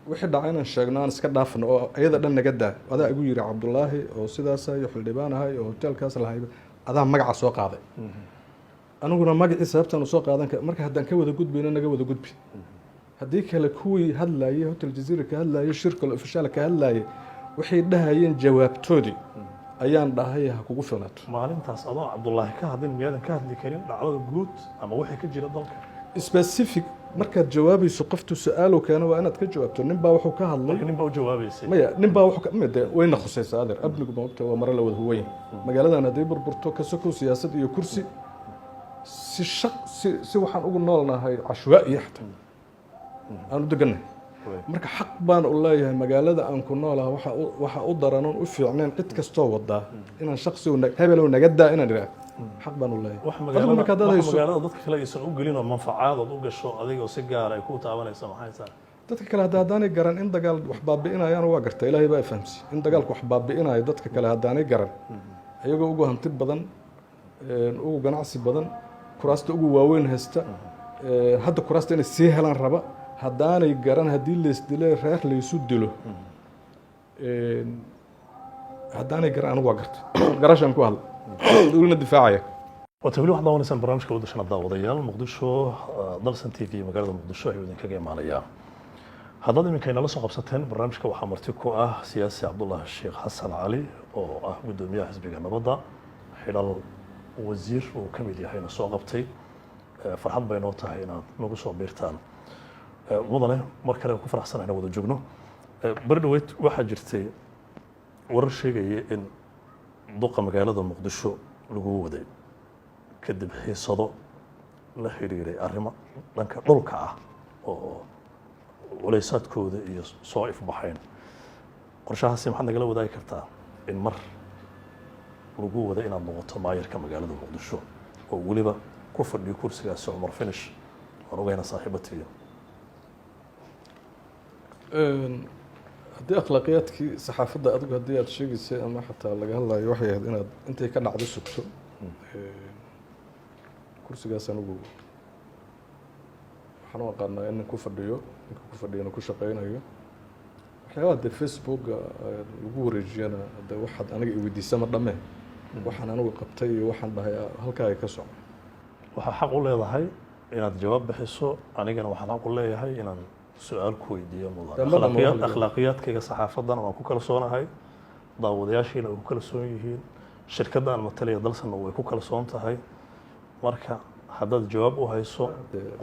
wixii dhaca inaan sheegno aan iska dhaafno oo iyada dhan naga daa adaa igu yidhi cabdullaahi oo sidaasa iyo xildhibaan ahay oo hoteelkaas lahayba adaa magaca soo qaaday aniguna magacii sababtaan usoo qaadan kara marka haddaan ka wada gudbayno naga wada gudbi haddii kale kuwii hadlaayey hotel jaziira ka hadlaayey shirkal ofishaal ka hadlaayey waxay dhahayeen jawaabtoodii ayaan dhahay ha kugu filnaato maalintaas adoo cabdullaahi ka hadlin miyaadan ka hadli karin dhacdada guud ama wixii ka jira dalka specific markaad jawaabayso qoftu su-aalow keena waa inaad ka jawaabto nin baa wuxuu ka hadlay nin baa u jawaabaysay maya nin baa wuxuu mide wayna khusaysaa adeer amnigu maogta waa mare la wada huwayn magaaladan hadday burburto ka sokow siyaasad iyo kursi si waxaan ugu noolnahay cashwaa'iya xataa aan u degannahay marka xaq baan u leeyahay magaalada aan ku noolaha waxa u daranoon u fiicneen cid kastoo wadaa inaan shaksi hebelow naga daa inaan idhaahdo xaq baan u leeyahay wax magaalada dadka kale aysan u gelin oo manfacadood u gasho adigoo si gaar ay ku taabanaysa maxay tahay dadka kale haddaanay garan in dagaal wax baabi'inayaan waa garta ilaahay baa fahamsi in dagaalku wax baabi'inayo dadka kale haddaanay garan iyagoo ugu hanti badan ugu ganacsi badan kuraasta ugu waaweyn haysta hadda kuraasta inay sii helaan raba haddaanay garan haddii laysdile reer laysu dilo haddaanay garan anigu waa garta garashaan ku hadla dowlana difaacaya wata weli waxaad daawanaysaan barnaamijka wadashana daawadayaal muqdisho dalsan t v magaalada muqdisho ayuu idinkaga imaanayaa haddaad iminka inala soo qabsateen barnaamijka waxaa marti ku ah siyaasi cabdullaahi sheekh xasan cali oo ah guddoomiyaha xisbiga nabadda xidhal wasiir uu ka mid yahayna soo qabtay farxad bay noo tahay inaad nagu soo biirtaan mudane mar kale ku faraxsanahay inaan wada joogno bari dhaweyd waxaa jirtay warar sheegaya in duqa magaalada muqdisho lagu waday kadib xiisado la xiriiray arrimo dhanka dhulka ah oo culaysaadkooda iyo soo ifbaxayn qorshahaasi maxaad nagala wadaagi kartaa in mar lagu wada inaad noqoto maayarka magaalada muqdisho oo weliba ku fadhiyo kursigaasi cumar finish waan ogayna saaxiibatiyo haddii akhlaaqiyaadkii saxaafadda adigu haddii aad sheegaysay ama xataa laga hadlayo waxay ahayd inaad intay ka dhacdo sugto kursigaas anigu waxaan u aqaanaa in nin ku fadhiyo ninka ku fadhiyana ku shaqaynayo waxyaabaha dee facebooka lagu wareejiyana de waxaad aniga iweydiisama dhamme waxaan anigu qabtay iyo waxaan dhahay halkaa ay ka soco waxaa xaq u leedahay inaad jawaab bixiso anigana waxaan xaq u leeyahay inaan su-aal ku weydiiyo mudan akhlaaqiyaadkayga saxaafaddana waan ku kalsoonahay daawadayaashiina way ku kalsoon yihiin shirkadda aan matalaya dalsanna way ku kalsoon tahay marka haddaad jawaab u hayso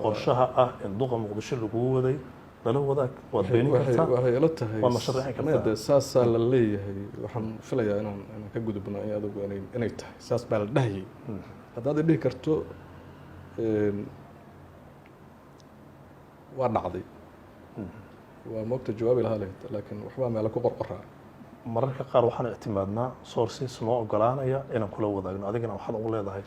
qorshaha ah in duqa muqdisho lagugu waday lala wadaag waad beenin kartaa waxay ila tahay waad masharixi kartaa de saasaa la leeyahay waxaan filayaa inaan ka gudubno in adigu inay tahay saas baa la dhahayay haddaad dhihi karto waa dhacday waa moogta jawaabi lahaa lahayd laakiin waxbaa meelo ku qorqoraa. mararka qaar waxaan ictimaadnaa sources noo ogolaanaya inaan kula wadaagno adigana waxaad ugu leedahay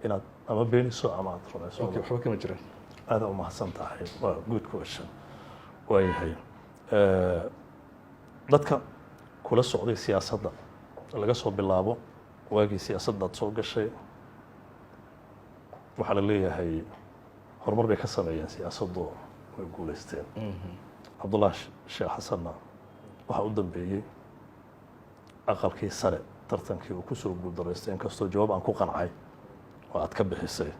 inaad ama beeniso ama aad rumayso Okay, waxba kama jiraan. aada u mahadsan tahay waa good question waayahay dadka kula socday siyaasadda laga soo bilaabo waagii siyaasaddaad soo gashay waxaa la leeyahay horumar bay ka sameeyeen siyaasaddu way guulaysteen cabdullaahi sheekh xasanna waxaa u dambeeyey aqalkii sare tartankii uu kusoo guuldaraystay inkastoo jawaab aan ku qancay oo aad ka bixisay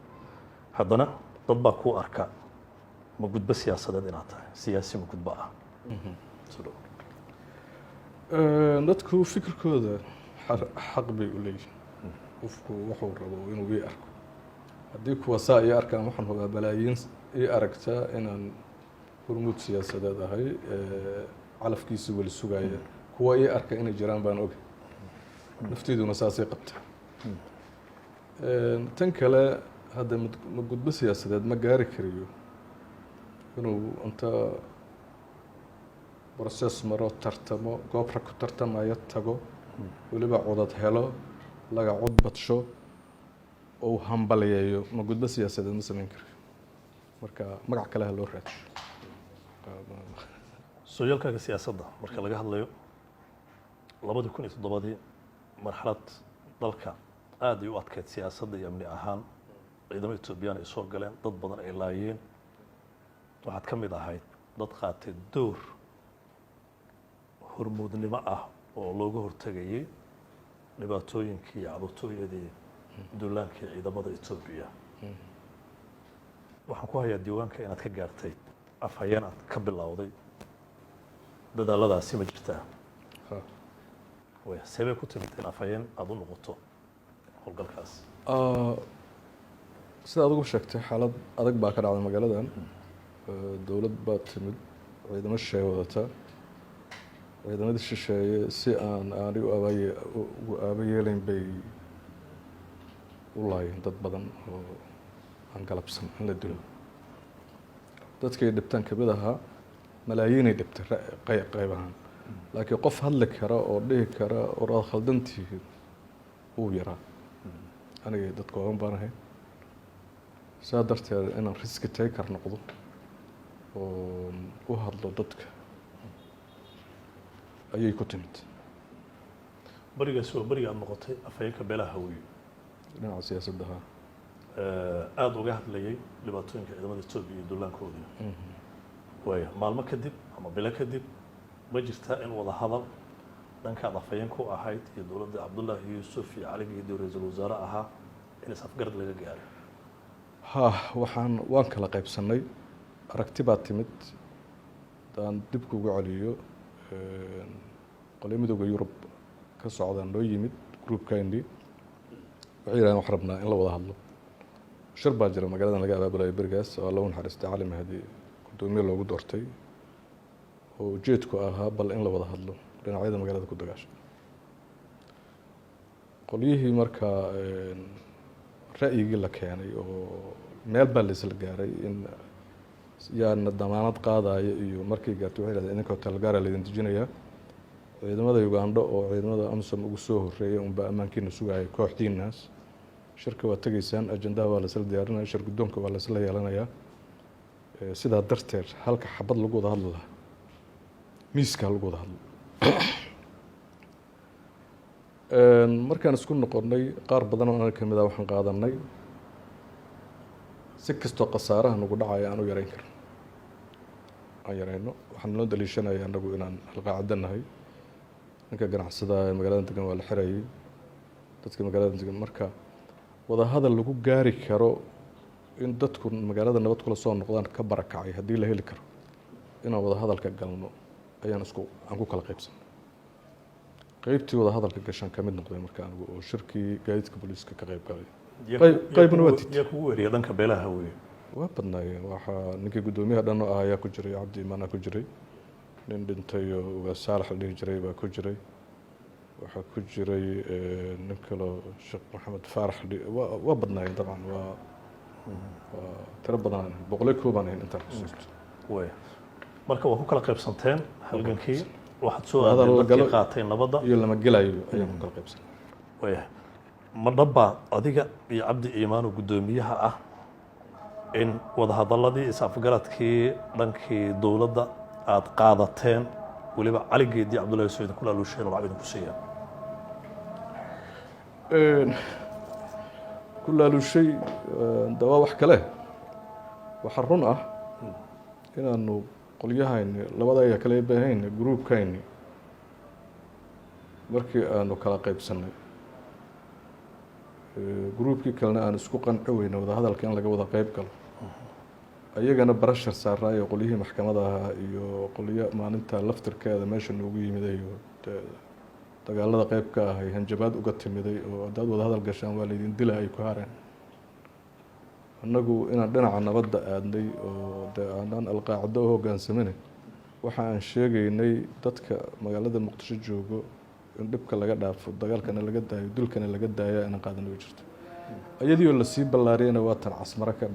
haddana dad baa kuu arka ma gudbo siyaasadeed inaad tahay siyaasi ma gudbo ah dadku fikirkooda xaq bay u leeyihin qofku wuxuu rabo inuu ii arko haddii kuwa saa ii arkaan waxaan hubaa balaayiin ii aragtaa inaan hormuud siyaasadeed ahay calafkiisa weli sugaaya kuwa ii arka inay jiraan baan oga nafteeduna saasay qabta tan kale hadda ma gudbo siyaasadeed ma gaari kariyo inuu inta process maro tartamo goobra ku tartamayo tago weliba codad helo laga cod badsho oo hambaliyeeyo ma gudbo siyaasadeed ma samayn karayo marka magac kale ha loo raadsho sooyaalkaaga siyaasadda marka laga hadlayo 2007 marxalad dalka aad ay u adkeyd siyaasadda iyo amni ahaan ciidamada Etoobiyaan ay soo galeen dad badan ay laayeen waxaad ka mid ahayd dad qaatay door hormuudnimo ah oo looga hortagayay dhibaatooyinkii iyo cadowtooyadii duulaankii ciidamada Etoobiya waxaan ku hayaa diiwaanka inaad ka gaartay afhayeen aad ka bilowday dadaaladaasi ma jirtaa way sabab ku timid in afhayeen aad u noqoto howlgalkaas sida adigu sheegtay xaalad adag baa ka dhacday magaaladan dowlad baa timid ciidamo shisheeye wadata ciidamadii shisheeye si aan aani ugu aabayeelayn bay u laayeen dad badan oo aan galabsan in la dilo dadkay dhibtaan kamid ahaa malaayiinay dhibtay qayb ahaan laakiin qof hadli kara oo dhihi kara oo aad khaldantihiin uu yaraa anigay dad kooban baan ahay saa darteed inaan riski taker noqdo oo u hadlo dadka ayay ku timid barigaasi waa bariga aad noqotay afhayeenka beelaha hawiye dhinaca siyaasadda aada uga hadlayay dhibaatooyinka ciidamada Etoobiya iyo duulaankoodii waaya maalmo kadib ama bilo kadib ma jirtaa in wada hadal dhankaad afhayeen ku ahayd iyo dowladda Cabdullaahi Yuusuf iyo Cali Geedi ra'iisul wasaare ahaa in is-afgarad laga gaaray waan kala qaybsanay aragti baa timid daan dib kugu celiyo qolyo midowga Yurub ka socdaan loo yimid groupkayndii waxay yidhahdeen wax rabnaa in la wada hadlo shir baa jira magaaladan laga abaabulayo berigaas oo lagu naxariistay Cali Mahdi gudoomiye loogu doortay oo ujeedku ahaa bal in la wada hadlo dhinacyada magaalada ku dagaashay qolyihii markaa ra'yigii la keenay oo meel baa la isla gaaray in yaana damaanad qaadaya iyo markay gaartay waxay yidhahdeen idinka hotel gaara laydin dejinayaa ciidamada Uganda oo ciidamada AMISOM ugu soo horreeyay unbaa ammaankiina sugaya kooxdiinaas shirka waa tegaysaan ajandaha waa laisla diyaarinaya shir guddoonka waa laisla yeelanayaa sidaa darteed halka xabad lagu wada hadli lahaa miiska lagu wada hadlo markaan isku noqonnay qaar badan oo anaga kamid ah waxaan qaadanay si kastoo khasaaraha nagu dhacaya aan u yarayn karin aan yarayno waxaan noo daliishanaya anagu inaan halqaacada nahay ninka ganacsada ee magaalada degan waa la xirayay dadka magaalada degan marka wada hadal lagu gaari karo in dadku magaalada nabad kula soo noqdaan ka barakacay haddii la heli karo inaan wada hadalka galno ayaan aan ku kala qaybsan qaybtii wada hadalka gashaan kamid noqday marka anigu oo shirkii gaadiidka booliiska ka qayb galay qaybna waa yaa kugu weeriyay dhanka beelaha hawiye waa badnaayeen waxaa ninkii guddoomiyaha dhan oo ah ayaa ku jiray cabdi imaan ku jiray nin dhintay oo ugaas saalax la dhihi jiray baa ku jiray waxaa ku jiray nin kaloo sheekh maxamed faarax waa badnaayeen dabcan waa tiro badan boqolay koobaan ahayn intaan xusuusto way marka waa ku kala qaybsanteen halgankii waxaad soo Hadal aadeen la dadkii galo. qaatay nabadda iyo lama gelayo ayaan ku kala qaybsanay waayahay ma dhaba adiga iyo cabdi iimaan oo guddoomiyaha ah in wadahadaladii is-afgaradkii dhankii dowladda aad qaadateen weliba caligeedii cabdullaahi soo idinku laaluusheen oo lacag idinku siiyaan ku laalushay dawaa wax kale waxaa run ah inaanu qolyahayni labadaya kale baahayni gruubkayni markii aanu kala qaybsanay gruubkii kalena aan isku qanci weyna wadahadalka in laga wada qayb galo ayagana barashar saaraayo qolyihii maxkamada ahaa iyo qolyo maalinta laftirkeeda meesha noogu yimiday iyo dagaalada qayb ka ahay hanjabaad uga timiday oo haddaad wada hadal gashaan waa laydin dila ay ku hareen annagu inaan dhinaca nabadda aadnay oo dee aanaan alqaacdo u hoggaansaminay waxa aan sheegaynay dadka magaalada muqdisho joogo in dhibka laga dhaafo dagaalkana laga daayo dulkana laga daaya inaan qaadana way jirto iyadiioo lasii ballaariyana waa tan casmaro ka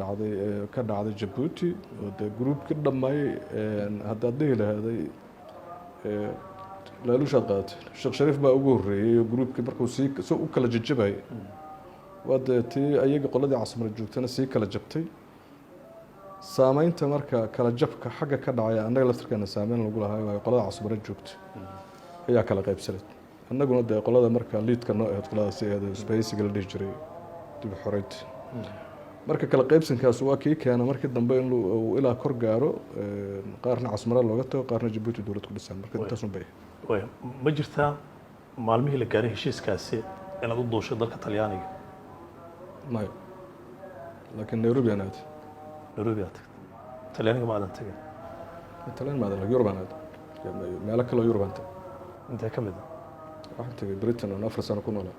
dhacday jabuuti oo dee gruubkii dhammaayey haddaad dhihi lahaaday laaluushaad qaadatay sheekh shariif baa ugu horreeyey oo gruubkii markuu sii u kala jajabayay waa dee tii ayaga qoladii casmaro joogtana sii kala jabtay saameynta marka kala jabka xagga ka dhacaya annaga laftirkeena saameyn lagu lahaay waayo qolada casmaro joogta ayaa kala qaybsanay annaguna dee qolada marka liidka noo ahayd qoladaasi ahayd isbahaysiga la dhihi jiray dib u xoreynta marka kala qaybsankaas waa kii keena markii dambe in uu ilaa kor gaaro qaarna casmaro looga tago qaarna jabuuti dowlad ku dhisaan marka intaasun bay ma jirtaa maalmihii la gaaray heshiiskaasi inaad u duushay dalka talyaaniga maya laakiin nairobi aan aaday nairobi aad tagtay talyaaniga ma aadan tegin talyaan ma aadan yurub aan aaday meelo kaloo yurub aan tagay intee ka mid ah waxaan tagay britain oon 4 sano ku noolaa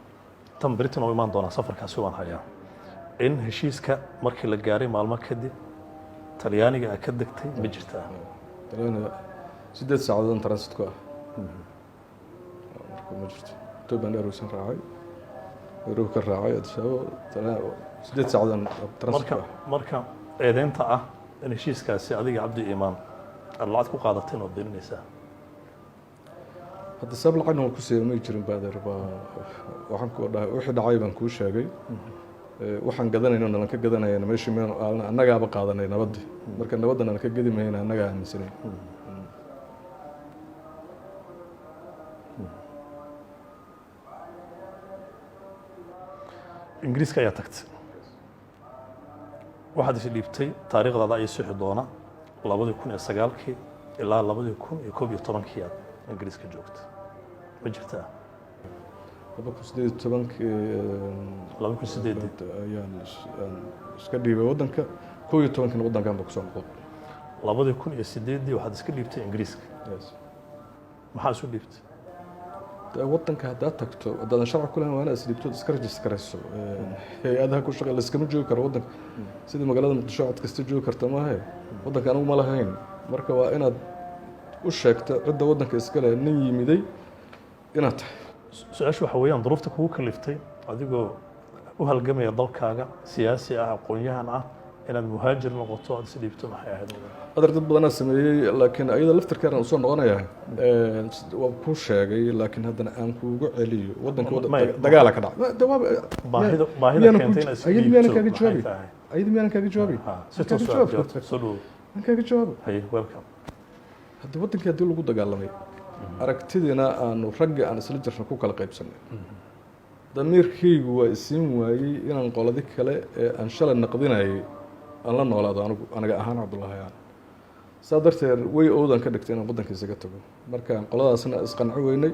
tan britain oo imaan doonaa safarkaasi waan hayaa in heshiiska markii la gaaray maalmo kadib talyaaniga aad ka degtay ma jirtaa talyaaniga 8 saacadood transit ku ah marka ma jirto Ethiopian Airways aan raacay Nairobi ka raacay Addis Ababa 8 saacadood transit ku ah marka eedeynta ah in heshiiskaasi adiga cabdi iimaan aad lacag ku qaadateen oo beeninaysaa hadda sabab lacagna waan ku siiyay jirin baadeer waxaan ku dhahay wixii dhacay baan kuu sheegay waxaan gadanayno nalan ka gadanayna meeshii meel annagaaba qaadanay nabadii marka nabadda nalan ka gadi mayna annagaa aaminsanay ingiriiska ayaa tagtay waxaad is dhiibtay taariikhdaada ayay sixi doona 2009 ilaa 2011 aad ingiriiska joogta ma jirtaa 2018 ayaan iska dhiibay waddanka 11 waddankan baa kusoo noqday 2008 waxaad iska dhiibtay ingiriiska maxaa isu dhiibtay waddanka haddaad tagto haddaadan sharci ku lahayn waa inaad isdhiibtood iska rajistarayso hay-adaha ku shaqeeya layskama joogi karo waddanka sidii magaalada muqdisho cod kasta joogi karta maahe waddanka anigu ma lahayn marka waa inaad u sheegto cidda waddanka iskale nin yimiday inaad tahay su-aashu waxa weeyaan duruufta kugu kaliftay adigoo u halgamaya dalkaaga siyaasi ah aqoon-yahan ah inaad muhaajir noqoto aad is dhiibto maxay ahayd adar dad badanaa sameeyey laakiin ayada laftirkeena usoo noqonayaa waa kuu sheegay laakiin haddana aan kuugu celiyo waddanka dagaala ka dhacay baahida keentay inaad is ayadi miyaanan kaaga jawaabi ayadi miyaanan kaaga jawaabi si toos ah soo dhow aan kaaga jawaabo hay welcome haddii waddankii haddii lagu dagaalamay aragtidiina aanu ragga aan isla jirna ku kala qaybsanay damiirkaygu waa isiin waayey inaan qoladi kale ee aan shalay naqdinayay aan la noolaado aniga ahaan cabdullaahi aan saa darteed way owdan ka dhigtay inaan waddanka isaga tago markaan qoladaasna isqanci weynay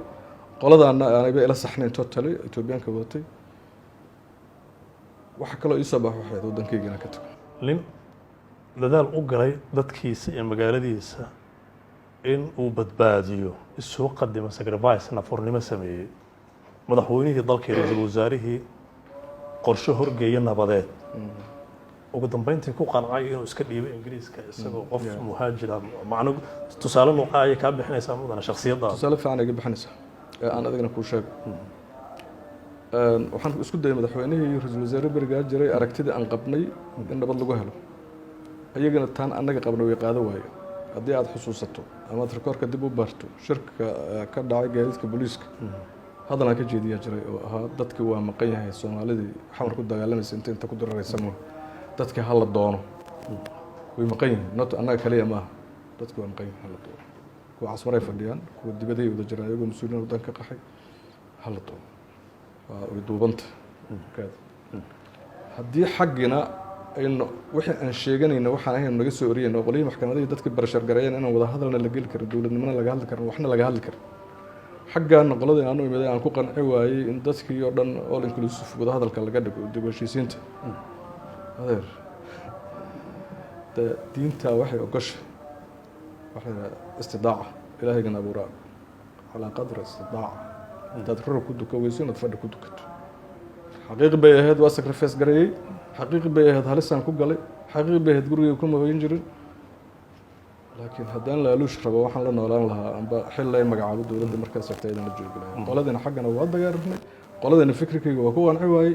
qoladaana aanayba ila saxnayn totally Etoobiyaanka wadatay waxa kaloo ii soo baxay waxayd waddankayga inaan ka tago nin dadaal u galay dadkiisa iyo magaaladiisa in uu badbaadiyo isoo qadimo sacrifice nafurnimo sameeyey madaxweynihii dalka ra-iisul wasaarihii qorshe horgeeya nabadeed ugu dambeyntii ku qancay inuu iska dhiibo ingiriiska isagoo qof muhaajira macno tusaale nooca ay ka bixinaysaa mudana shakhsiyadda tusaale fiican ay bixinaysaa aan adigna kuu sheego waxaan isku dayay madaxweynihii ra-iisul wasaare berigaa jiray aragtidii aan qabnay in nabad lagu helo ayagana taan annaga qabna way qaado waayo haddii aad xusuusato ama aad rikoorka dib u baarto shirka ka dhacay gaadiidka booliiska hadalaa ka jeediyaa jiray oo ahaa dadkii waa maqan yahay soomaalidii xamar ku dagaalamaysa inta ku diraraysan dadkii hala doono way maqan yihiin not annaga kaliya maaha dadkii waa maqan yihiin hala doono kuwa casmaray fadhiyaan kuwa dibaday wada jiraan iyagoo mas-uuliyiin waddanka ka qaxay hala doono way duubanta haddii xaggina aynu wixii aan sheeganayno waxaan ahayn naga soo oriyayno oo qolihii maxkamadihii dadkii barashar gareeyeen inaan wada hadalna la geli karin dowladnimona laga hadli karin waxna laga hadli karin xaggaana qoladii aanu imiday aan ku qanci waayey in dadkii oo dhan all inclusive wada hadalka laga dhigo dib u heshiisiinta adeer diinta waxay ogosha waxay istidaaca ilaahaygan abuuraa calaa qadri istidaaca intaad ror ku duka weyso inaad fadhi ku dukato xaqiiqi bay ahayd waa sacrifice gareeyey xaqiiqi bay ahayd halisaan ku galay xaqiiqi bay ahayd gurigay ku mabayn jirin laakiin haddaan laaluush rabo waxaan la noolaan lahaa amba xil lay magacaabo dowladda markaas agta aydan la joogi lahayn qoladina xaggana waa dagaaramnay qoladina fikrikayga waa ku qanci waayey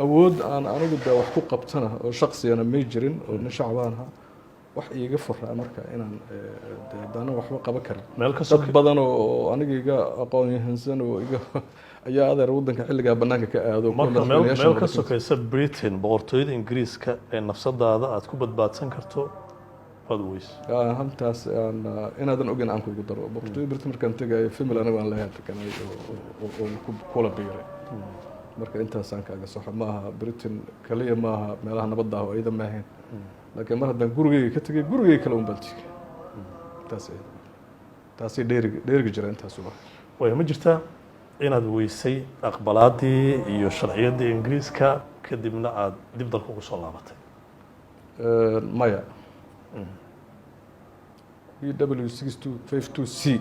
awood aan anigu dee wax ku qabtana oo shaksiyana may jirin oo nin shacbaan ahaa wax iiga furaa marka inaan daana waxba qaban karin dad badan oo aniga iga aqoon yahansan oo iga ayaa adeer waddanka xilligaa bannaanka ka aado meel ka sokaysa britain boqortooyada ingiriiska ee nafsadaada aad ku badbaadsan karto waad weys haltaas inaadan ogeyn aan kugu daro boqortooyada britain markaan tegayo famil aniga aan lahayn takanay oo kula biiray marka intaasaan kaaga soxa ma aha britain kaliya ma aha meelaha nabadda ah oo ayada ma ahayn laakiin mar haddaan gurigeyga ka tegay gurigeyga kale un baan tegay taasay dheerigi jira intaasuba way ma jirtaa inaad weysay aqbalaadii iyo sharciyaddii ingiriiska kadibna aada dib dalka ugu soo laabatay maya EW 6252 C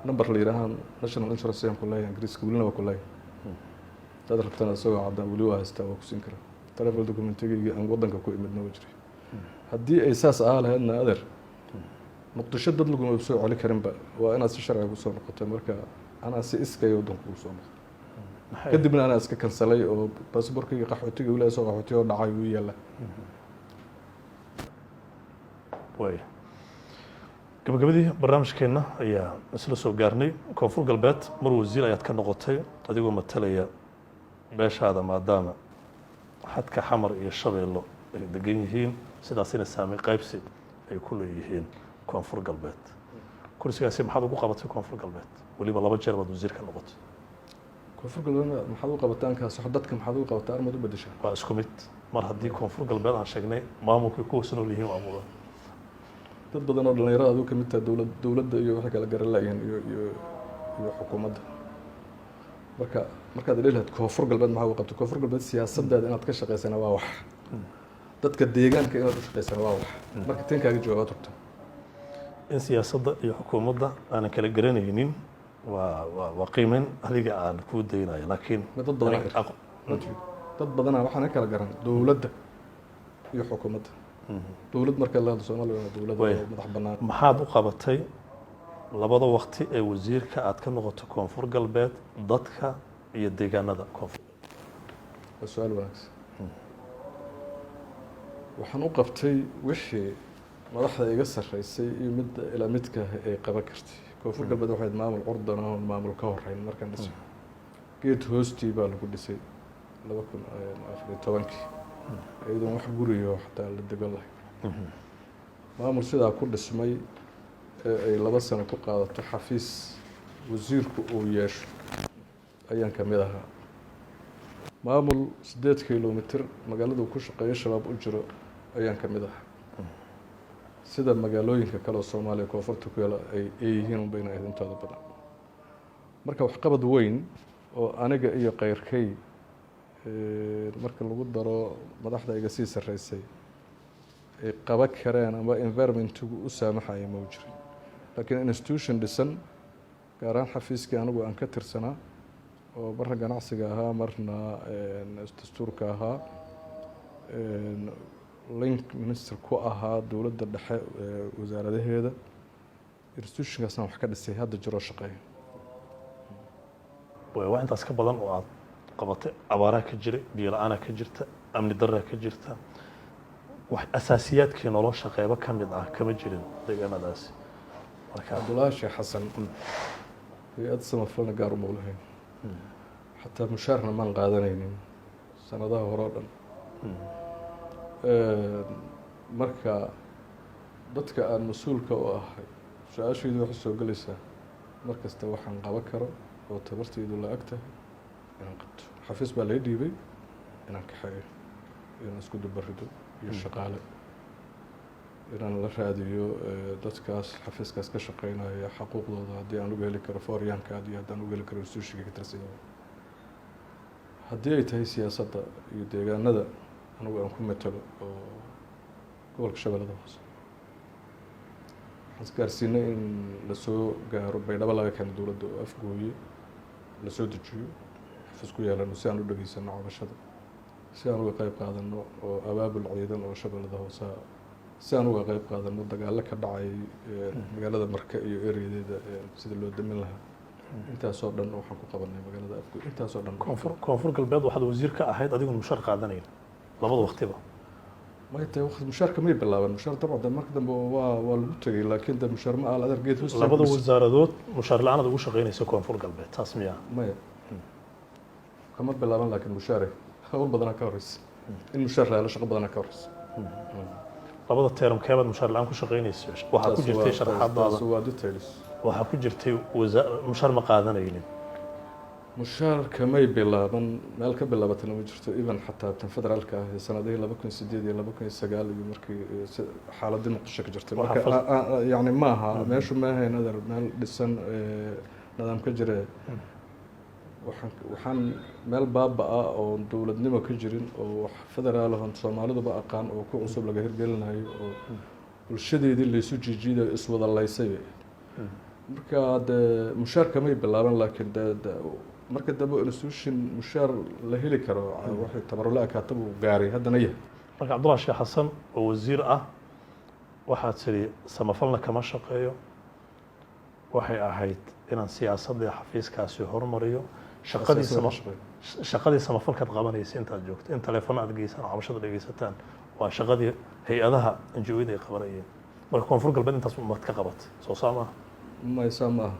number la yidhaahaan national insurance ayaan ku leeyahay ingiriiska welina waa ku leeyahay dad rabtana isagoo caddaan weli waa haystaa waa ku siin karaa travel documentigayga aan waddanka ku imidna waa jiray haddii ay saas ahaa lahaydna adeer muqdisho dad laguma soo celi karinba waa inaad si sharciga kusoo noqotay marka anaa si iskaya waddanka ugu soo noqday kadibna anaa iska kansalay oo baasaboorkayga qaxootiga weli soo qaxootiga oo dhacay wuu yaalla way gabagabadii barnaamijkeenna ayaa isla soo gaarnay koonfur galbeed mar wasiir ayaad ka noqotay adigoo matalaya beeshaada maadaama xadka xamar iyo shabeello ay degan yihiin sidaasina saamay qaybsi ay ku leeyihiin koonfur galbeed kursigaasi maxaad ugu qabatay koonfur galbeed weliba 2 jeer baad wasiir ka noqotay koonfur galbeed maxaad ugu qabataan kaas dadka maxaad ugu qabataa armad u bedeshaa waa isku mid mar haddii koonfur galbeed aan sheegnay maamulkii ku hoos nool yihiin waa mudan dad badan oo dhalinyarada adigu ka mid tahay dowladda iyo waxay kala garan laayeen iyo xukuumadda markaad leedahay koonfur galbeed maxaa ugu qabtay koonfur galbeed siyaasadeeda inaad ka shaqeysana waa wax dadka deegaanka inaad u shaqeysana waa wax marka teenkaaga joogaad rabta in siyaasadda iyo xukuumadda aanan kala garanaynin waa qiimeyn adiga aan kuu daynayo laakiin dad badanaa waxaan kala garan dowladda iyo xukuumadda dowlad marka la hadlo Soomaaliya waa dowlad madax bannaan maxaad u qabatay labada waqti ee wasiirka aad ka noqoto koonfur galbeed dadka iyo deegaanada koonfur waa su'aal wanaagsan waxaan u qabtay wixii madaxda iga sarreysay iyo mid ilaa midka ay qaban kartay koonfur galbeed waxay maamul curdan oo maamul ka horeyn markaan dhisay geed hoostii baa lagu dhisay 2014 ayadoo wax guriyo xataa la degan lahay maamul sidaa ku dhismay ay 2 sano ku qaadato xafiis wasiirku uu yeesho ayaan ka mid ahaa maamul 8 kilomitir magaalada ku shaqeeyo shabaab u jiro ayaan ka mid ahaa sida magaalooyinka kale oo Soomaaliya koonfurta ku yaala ay yihiin bayna intooda badan marka wax qabad weyn oo aniga iyo qayrkay marka lagu daro madaxda iga sii sarreysay ay qaban kareen ama environmentigu u saamaxaya ma jirin laakiin institution dhisan gaar ahaan xafiiskii anigu aan ka tirsanaa oo marna ganacsiga ahaa marna dastuurka ahaa link minister ku ahaa dowladda dhexe wasaaradaheeda institutionkaasna wax ka dhisay hadda jiro shaqeeya waa intaas ka badan oo aad qabatay abaaraha ka jiray biyo la-aanaa ka jirta amni daraa ka jirta wax asaasiyaadkii nolosha qaybo ka mid ah kama jirin deegaanadaasi marka cabdulaahi sheekh xasan hay-ad samafalna gaar uma lahayn xataa mushaarna maan qaadanaynin sanadaha hore oo dhan marka dadka aan mas-uulka u ahay su-aashaydu waxay soo gelaysaa mar kasta waxaan qaban karo oo tabartaydu la ag tahay inaan qabto xafiis baa lay dhiibay inaan kaxeeyo inaan isku dubarido iyo shaqaale inaan la raadiyo dadkaas xafiiskaas ka shaqeynaya xaquuqdooda haddii aan uga heli karo fooryaanka iyo haddaan uga heli karo instituushiga ka tirsan yahay haddii ay tahay siyaasadda iyo deegaanada anigu aan ku matalo oo gobolka shabeellada hoose waxaan isgaarsiinay in lasoo gaaro baydhabo laga keeno dowladda oo afgooye lasoo dejiyo xafiis ku yeelano si aan u dhageysano cabashada si aan uga qayb qaadano oo abaabul ciidan oo shabeellada hoose si aan uga qayb qaadano dagaalo ka dhacay magaalada marka iyo ereyadeeda sida loo damin lahaa intaasoo dhan waxaan ku qabanay magaalada afgooye intaasoo dhan koonfur galbeed waxaad wasiir ka ahayd adigoon mushaar qaadanayn labada waqtiba may tahay waqti mushaarka may bilaaban mushaar dabcan marka dambe waa lagu tegay laakiin de mushaar ma aal adeer geed hoostiisa labada wasaaradood mushaar la-aanad ugu shaqeynaysa koonfur galbeed taas miyaa maya kama bilaaban laakiin mushaare hawl badanaa ka horeysa in mushaar la helo shaqo badanaa ka horeysa labada teeram keebaad mushaar la-aan ku shaqeynaysa waxaa ku jirtay sharaxaadaada waa details waxaa ku jirtay mushaar ma qaadanaynin mushaarka may bilaaban meel ka bilaabatana ma jirto even xataa tan federaalka ah sanadihii 2008 iyo 2009 iyo markii xaaladii muqdisho ka jirtay marka yani ma aha meeshu ma ahayn adar meel dhisan nidaam ka jira waxaan meel baaba ah oo dowladnimo ka jirin oo wax federaal ah Soomaaliduba aqaan oo ku cusub laga hirgelinayo oo bulshadeedii la isu jiijiiday iswada laysay marka mushaarka may bilaaban laakiin marka dambe institution mushaar la heli karo waxay tabarula kaatib u gaaray haddana yahay marka cabdulaahi sheekh xasan oo wasiir ah waxaad tiri samafalna kama shaqeeyo waxay ahayd inaan siyaasadda xafiiskaasi horumariyo shaqadii samafalkaad qabanaysa intaad joogto in telefoon aad geysaan cabashada dhegeysataan waa shaqadii hay-adaha NGO-da ay qabanayeen marka koonfur galbeed intaas umaad ka qabatay soo saama maysa maaha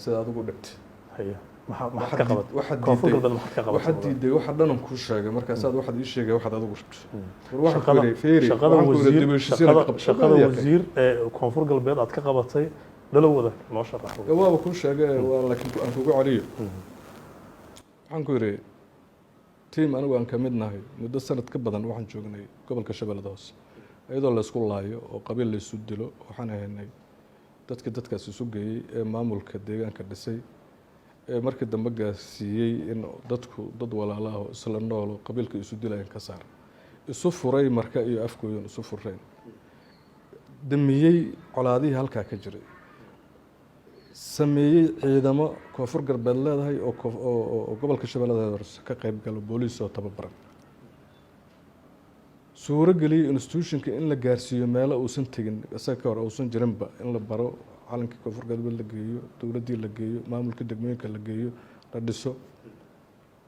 sida adigu dhigtay haya maxaad ka qabatay koonfur galbeed maxaad ka qabatay waxaad diiday waxa dhan ku sheegay markaasaad waxaad ii sheegay waxaad adigu shaqada wasiir ee koonfur galbeed aad ka qabatay dhalowada noo sharax waaba ku sheegay waa laakiin aan kugu celiyo waxaan ku yiri team anigu aan ka mid nahay muddo sanad ka badan waxaan joognay gobolka shabeellada hoose iyadoo la isku laayo oo qabiil la isu dilo waxaan ahaynay dadkaas isu geeyey ee maamulka deegaanka dhisay ee markii dambe gaarsiiyey in dadku dad walaalaha oo isla nool oo qabiilka isu dilayaan ka saar isu furay marka iyo afkoodan isu fureen damiyey colaadihii halkaa ka jiray sameeyey ciidamo koonfur galbeed leedahay oo gobolka shabeellada hoose ka qayb galo booliis oo tababaran suuro geliyey institutionka in la gaarsiiyo meelo uusan tegin isaga ka hor uusan jirinba in la baro calankii koonfur galbeed la geeyo dowladdii la geeyo maamulka degmooyinka la geeyo la dhiso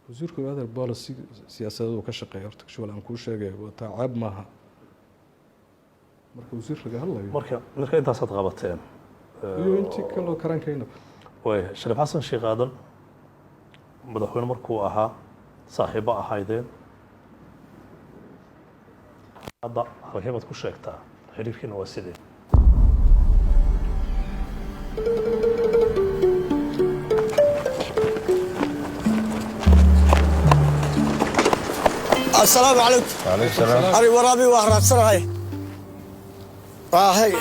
wasiirku adeer policy siyaasadeed uu ka shaqeeya horta shawal aan kuu sheegay waa caab maaha marka wasiir laga hadlayo marka intaasaad qabateen iyo intii kaloo karankayna way Shariif Xasan Sheekh Aadan madaxweyne markuu ahaa saaxiibo ahaydeen hadda halkeemaad ku sheegtaa xiriirkiina waa sidee السلام عليكم. وعليكم السلام. أنا ورابي وأهرب سرعي. هاي.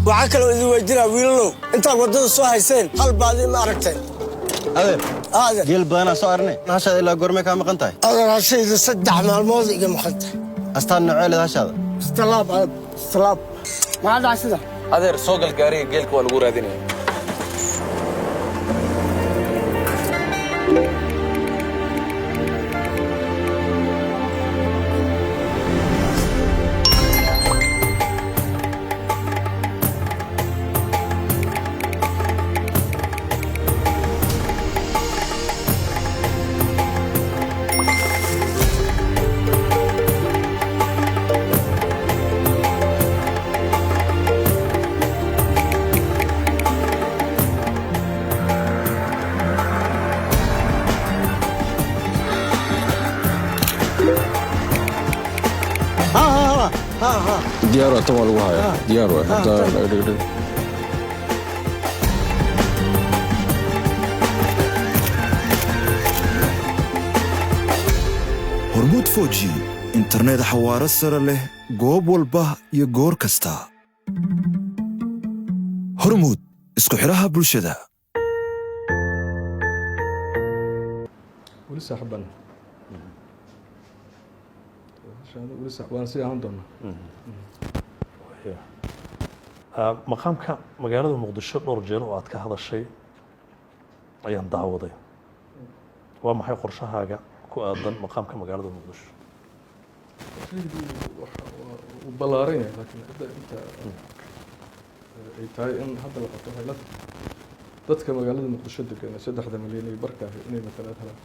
وعكلوا إذا وجدنا ويلو أنت ودوا سوهايسين هل بعدين ما عرفتين. هذا. جيل بدنا صارني. هذا إلا قرمي كام قنتاي. هذا الشيء إذا صدع مع الموضوع كم قنتاي. أستنى عيل هذا. استلاب. ما عاد عسده. هذا سوق القاري جيلك والقورة ديني. ها diyaar waa tan waa lagu hayaa diyaar waa hadda dhigdhig hormuud 4G internet xawaare sare leh goob walba iyo goor kasta hormuud isku xiraha bulshada wali saaxiibana wali saaxiibana si aan doona maqaamka magaalada muqdisho dhowr jeer oo aad ka hadashay ayaan daawaday waa maxay qorshahaaga ku aadan maqaamka magaalada muqdisho uu ballaaran yahay laakiin hadda inta ay tahay in hadda la qabto waxay la tahay dadka magaalada muqdisho degan 3 milyan ay barkaa inay matalaad helaan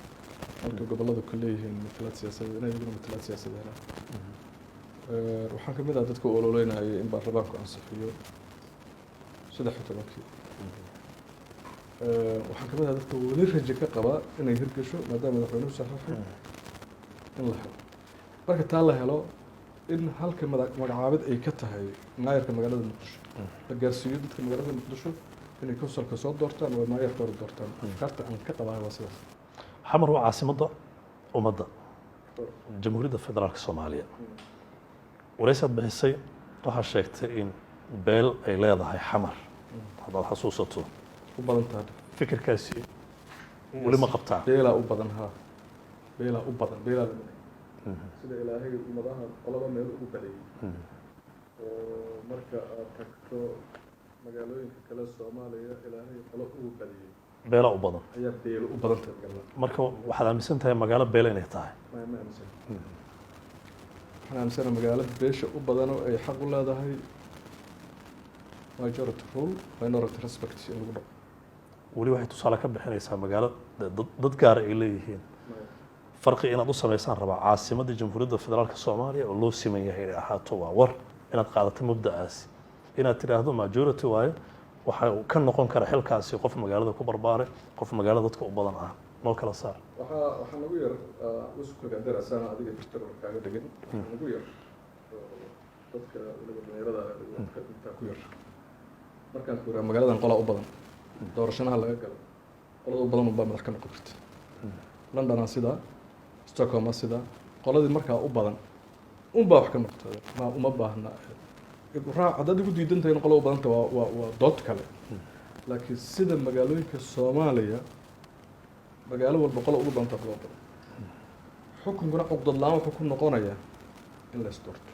halka gobolladu ka leeyihiin matalaad siyaasadeed inay iyaguna matalaad siyaasadeed helaan waxaan ka mid ah dadka ololeynaya in baarlamaanku ansixiyo 13 waxaan ka mid ah dadka weli rajo ka qaba inay hirgasho maadaama madaxweynuhu saxaxay in la helo marka taa la helo in halka magacaabid ay ka tahay maayarka magaalada muqdisho la gaarsiiyo dadka magaalada muqdisho inay konsolka soo doortaan oo maayarka hore doortaan afkaarta aan ka qabaa waa sidaas xamar waa caasimadda ummadda jamhuuriyadda federaalka soomaaliya waraysaad bixisay waxaa sheegtay in beel ay leedahay xamar haddaad xasuusato u badan tahay fikirkaasi weli ma qabtaa beelaa u badan haa beelaa u badan beelaa sida ilaahay ummadaha qolaba meel ugu badeeyey oo marka aad tagto magaalooyinka kale Soomaaliya ilaahay qolo ugu badeeyey beela u badan ayaa beelo u badan tahay magaalada marka waxaad aaminsan tahay magaalo beela inay tahay ma aaminsan waxaan aaminsanahay magaalo beesha u badan oo ay xaq u leedahay majority rule minority respect in lagu dhaco weli waxay tusaale ka bixinaysaa magaalo dad gaar ay leeyihiin farqi inaad u samaysaan rabaa caasimadda jamhuuriyadda federaalka soomaaliya oo loo siman yahay inay ahaato waa war inaad qaadato mabda'aasi inaad tidhaahdo majority waaye waxa ka noqon kara xilkaasi qof magaalada ku barbaaray qof magaalada dadka u badan ah noo kala saar waxaa nagu yar wasuka gaadar asana adiga firtar kaaga dhigan nagu yar dadka dhalinyarada inta ku yar markaan ku yiraahdo magaaladan qola u badan doorashanaha laga galo qolada u badan baa madax ka noqon karta London sida Stockholm sida qoladii markaa u badan baa wax ka noqotay ma uma baahna haddaad igu diidantahay in qolo u badanta waa dood kale laakiin sida magaalooyinka Soomaaliya magaalo walba qolo ugu badanta qolo badan xukunkuna cugdad la'aan wuxuu ku noqonayaa in la isdoorto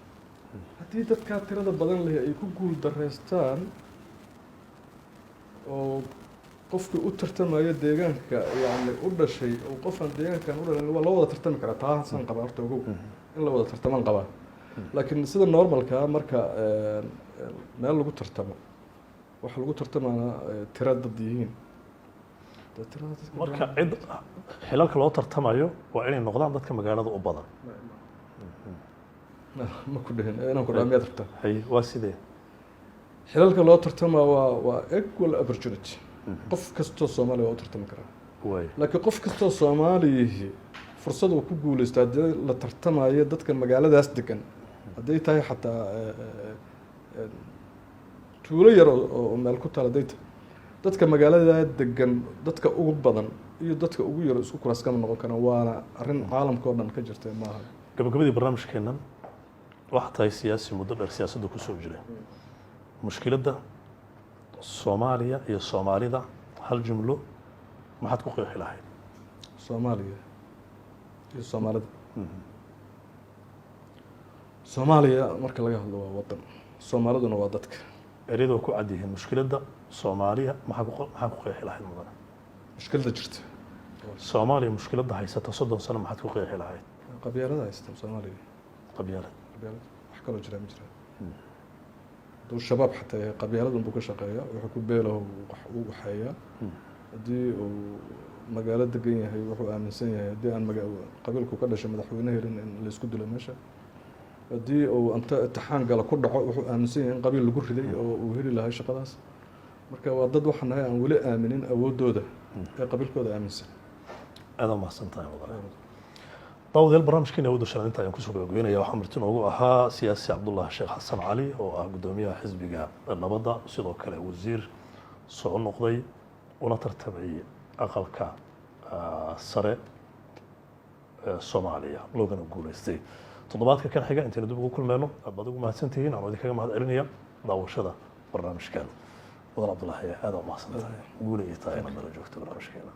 haddii dadka tirada badan leh ay ku guul dareystaan oo qofkii u tartamaya deegaanka yani u dhashay oo qofaan deegaankan u dhalan waa loo wada tartami karaa taasaan qabaa horta ogow in la wada tartamaan qabaa laakiin sida normalka marka meel lagu tartamo waxa lagu tartamana tira dad yihiin marka cid xilalka loo tartamayo waa inay noqdaan dadka magaalada u badan ma ku dhahin inaan ku dhaamiyaad rabtaa hay waa sidee xilalka loo tartamaa waa equal opportunity qof kastoo Soomaaliya waa u tartami karaa laakiin qof kastoo Soomaaliya fursad uu ku guuleysto haddii la tartamayo dadka magaaladaas degan hadday tahay xataa tuulo yar oo meel ku taala dayta dadka magaalada degan dadka ugu badan iyo dadka ugu yar isku kuraas kama noqon karaan waana arrin caalamka oo dhan ka jirta maaha gabagabadii barnaamijkeennan waxa tahay siyaasi muddo dheer siyaasadda ku soo jiray mushkiladda Soomaaliya iyo Soomaalida hal jumlo maxaad ku qeexi lahayd Soomaaliya iyo Soomaalida Soomaaliya marka laga hadlo waa wadan Soomaaliduna waa dadka ereyada ku cad yihiin mushkiladda Soomaaliya maxaa ku qeexi lahayd mudane mushkiladda jirta Soomaaliya mushkiladda haysata 30 sano maxaad ku qeexi lahayd qabyaalada haysata Soomaaliya qabyaalad wax kale jira ma jira duu shabaab xataa qabyaaladun buu ka shaqeeyaa wuxuu ku beelaho wax uu waxeeyaa haddii uu magaalo degan yahay wuxuu aaminsan yahay haddii aan qabiilku ka dhashay madaxweyne helin in la isku dilo meesha haddii uu anta imtixaan gala ku dhaco wuxuu aaminsan yahay in qabiil lagu riday oo uu heli lahay shaqadaas marka waa dad waxaan nahay aan weli aaminin awoodooda ee qabiilkooda aaminsan aad ma santahay daawadayaal barnaamijkeena wada shan inta ayaan kusoo gabagabeynaya waxaa marti noogu ahaa siyaasi cabdullaahi sheekh xasan cali oo ah gudoomiyaha xisbiga nabadda sidoo kale wasiir soo noqday una tartamay aqalka sare Soomaaliya loogana guuleystay toddobaadka kan xiga intaan dib ugu kulmayno aad baad ugu mahadsantihiin aan idinkaga mahad celinaya daawashada barnaamijkan wadan cabdullaahi aad u mahadsantahay guuleeyay tahay inaan nala joogto barnaamijkeena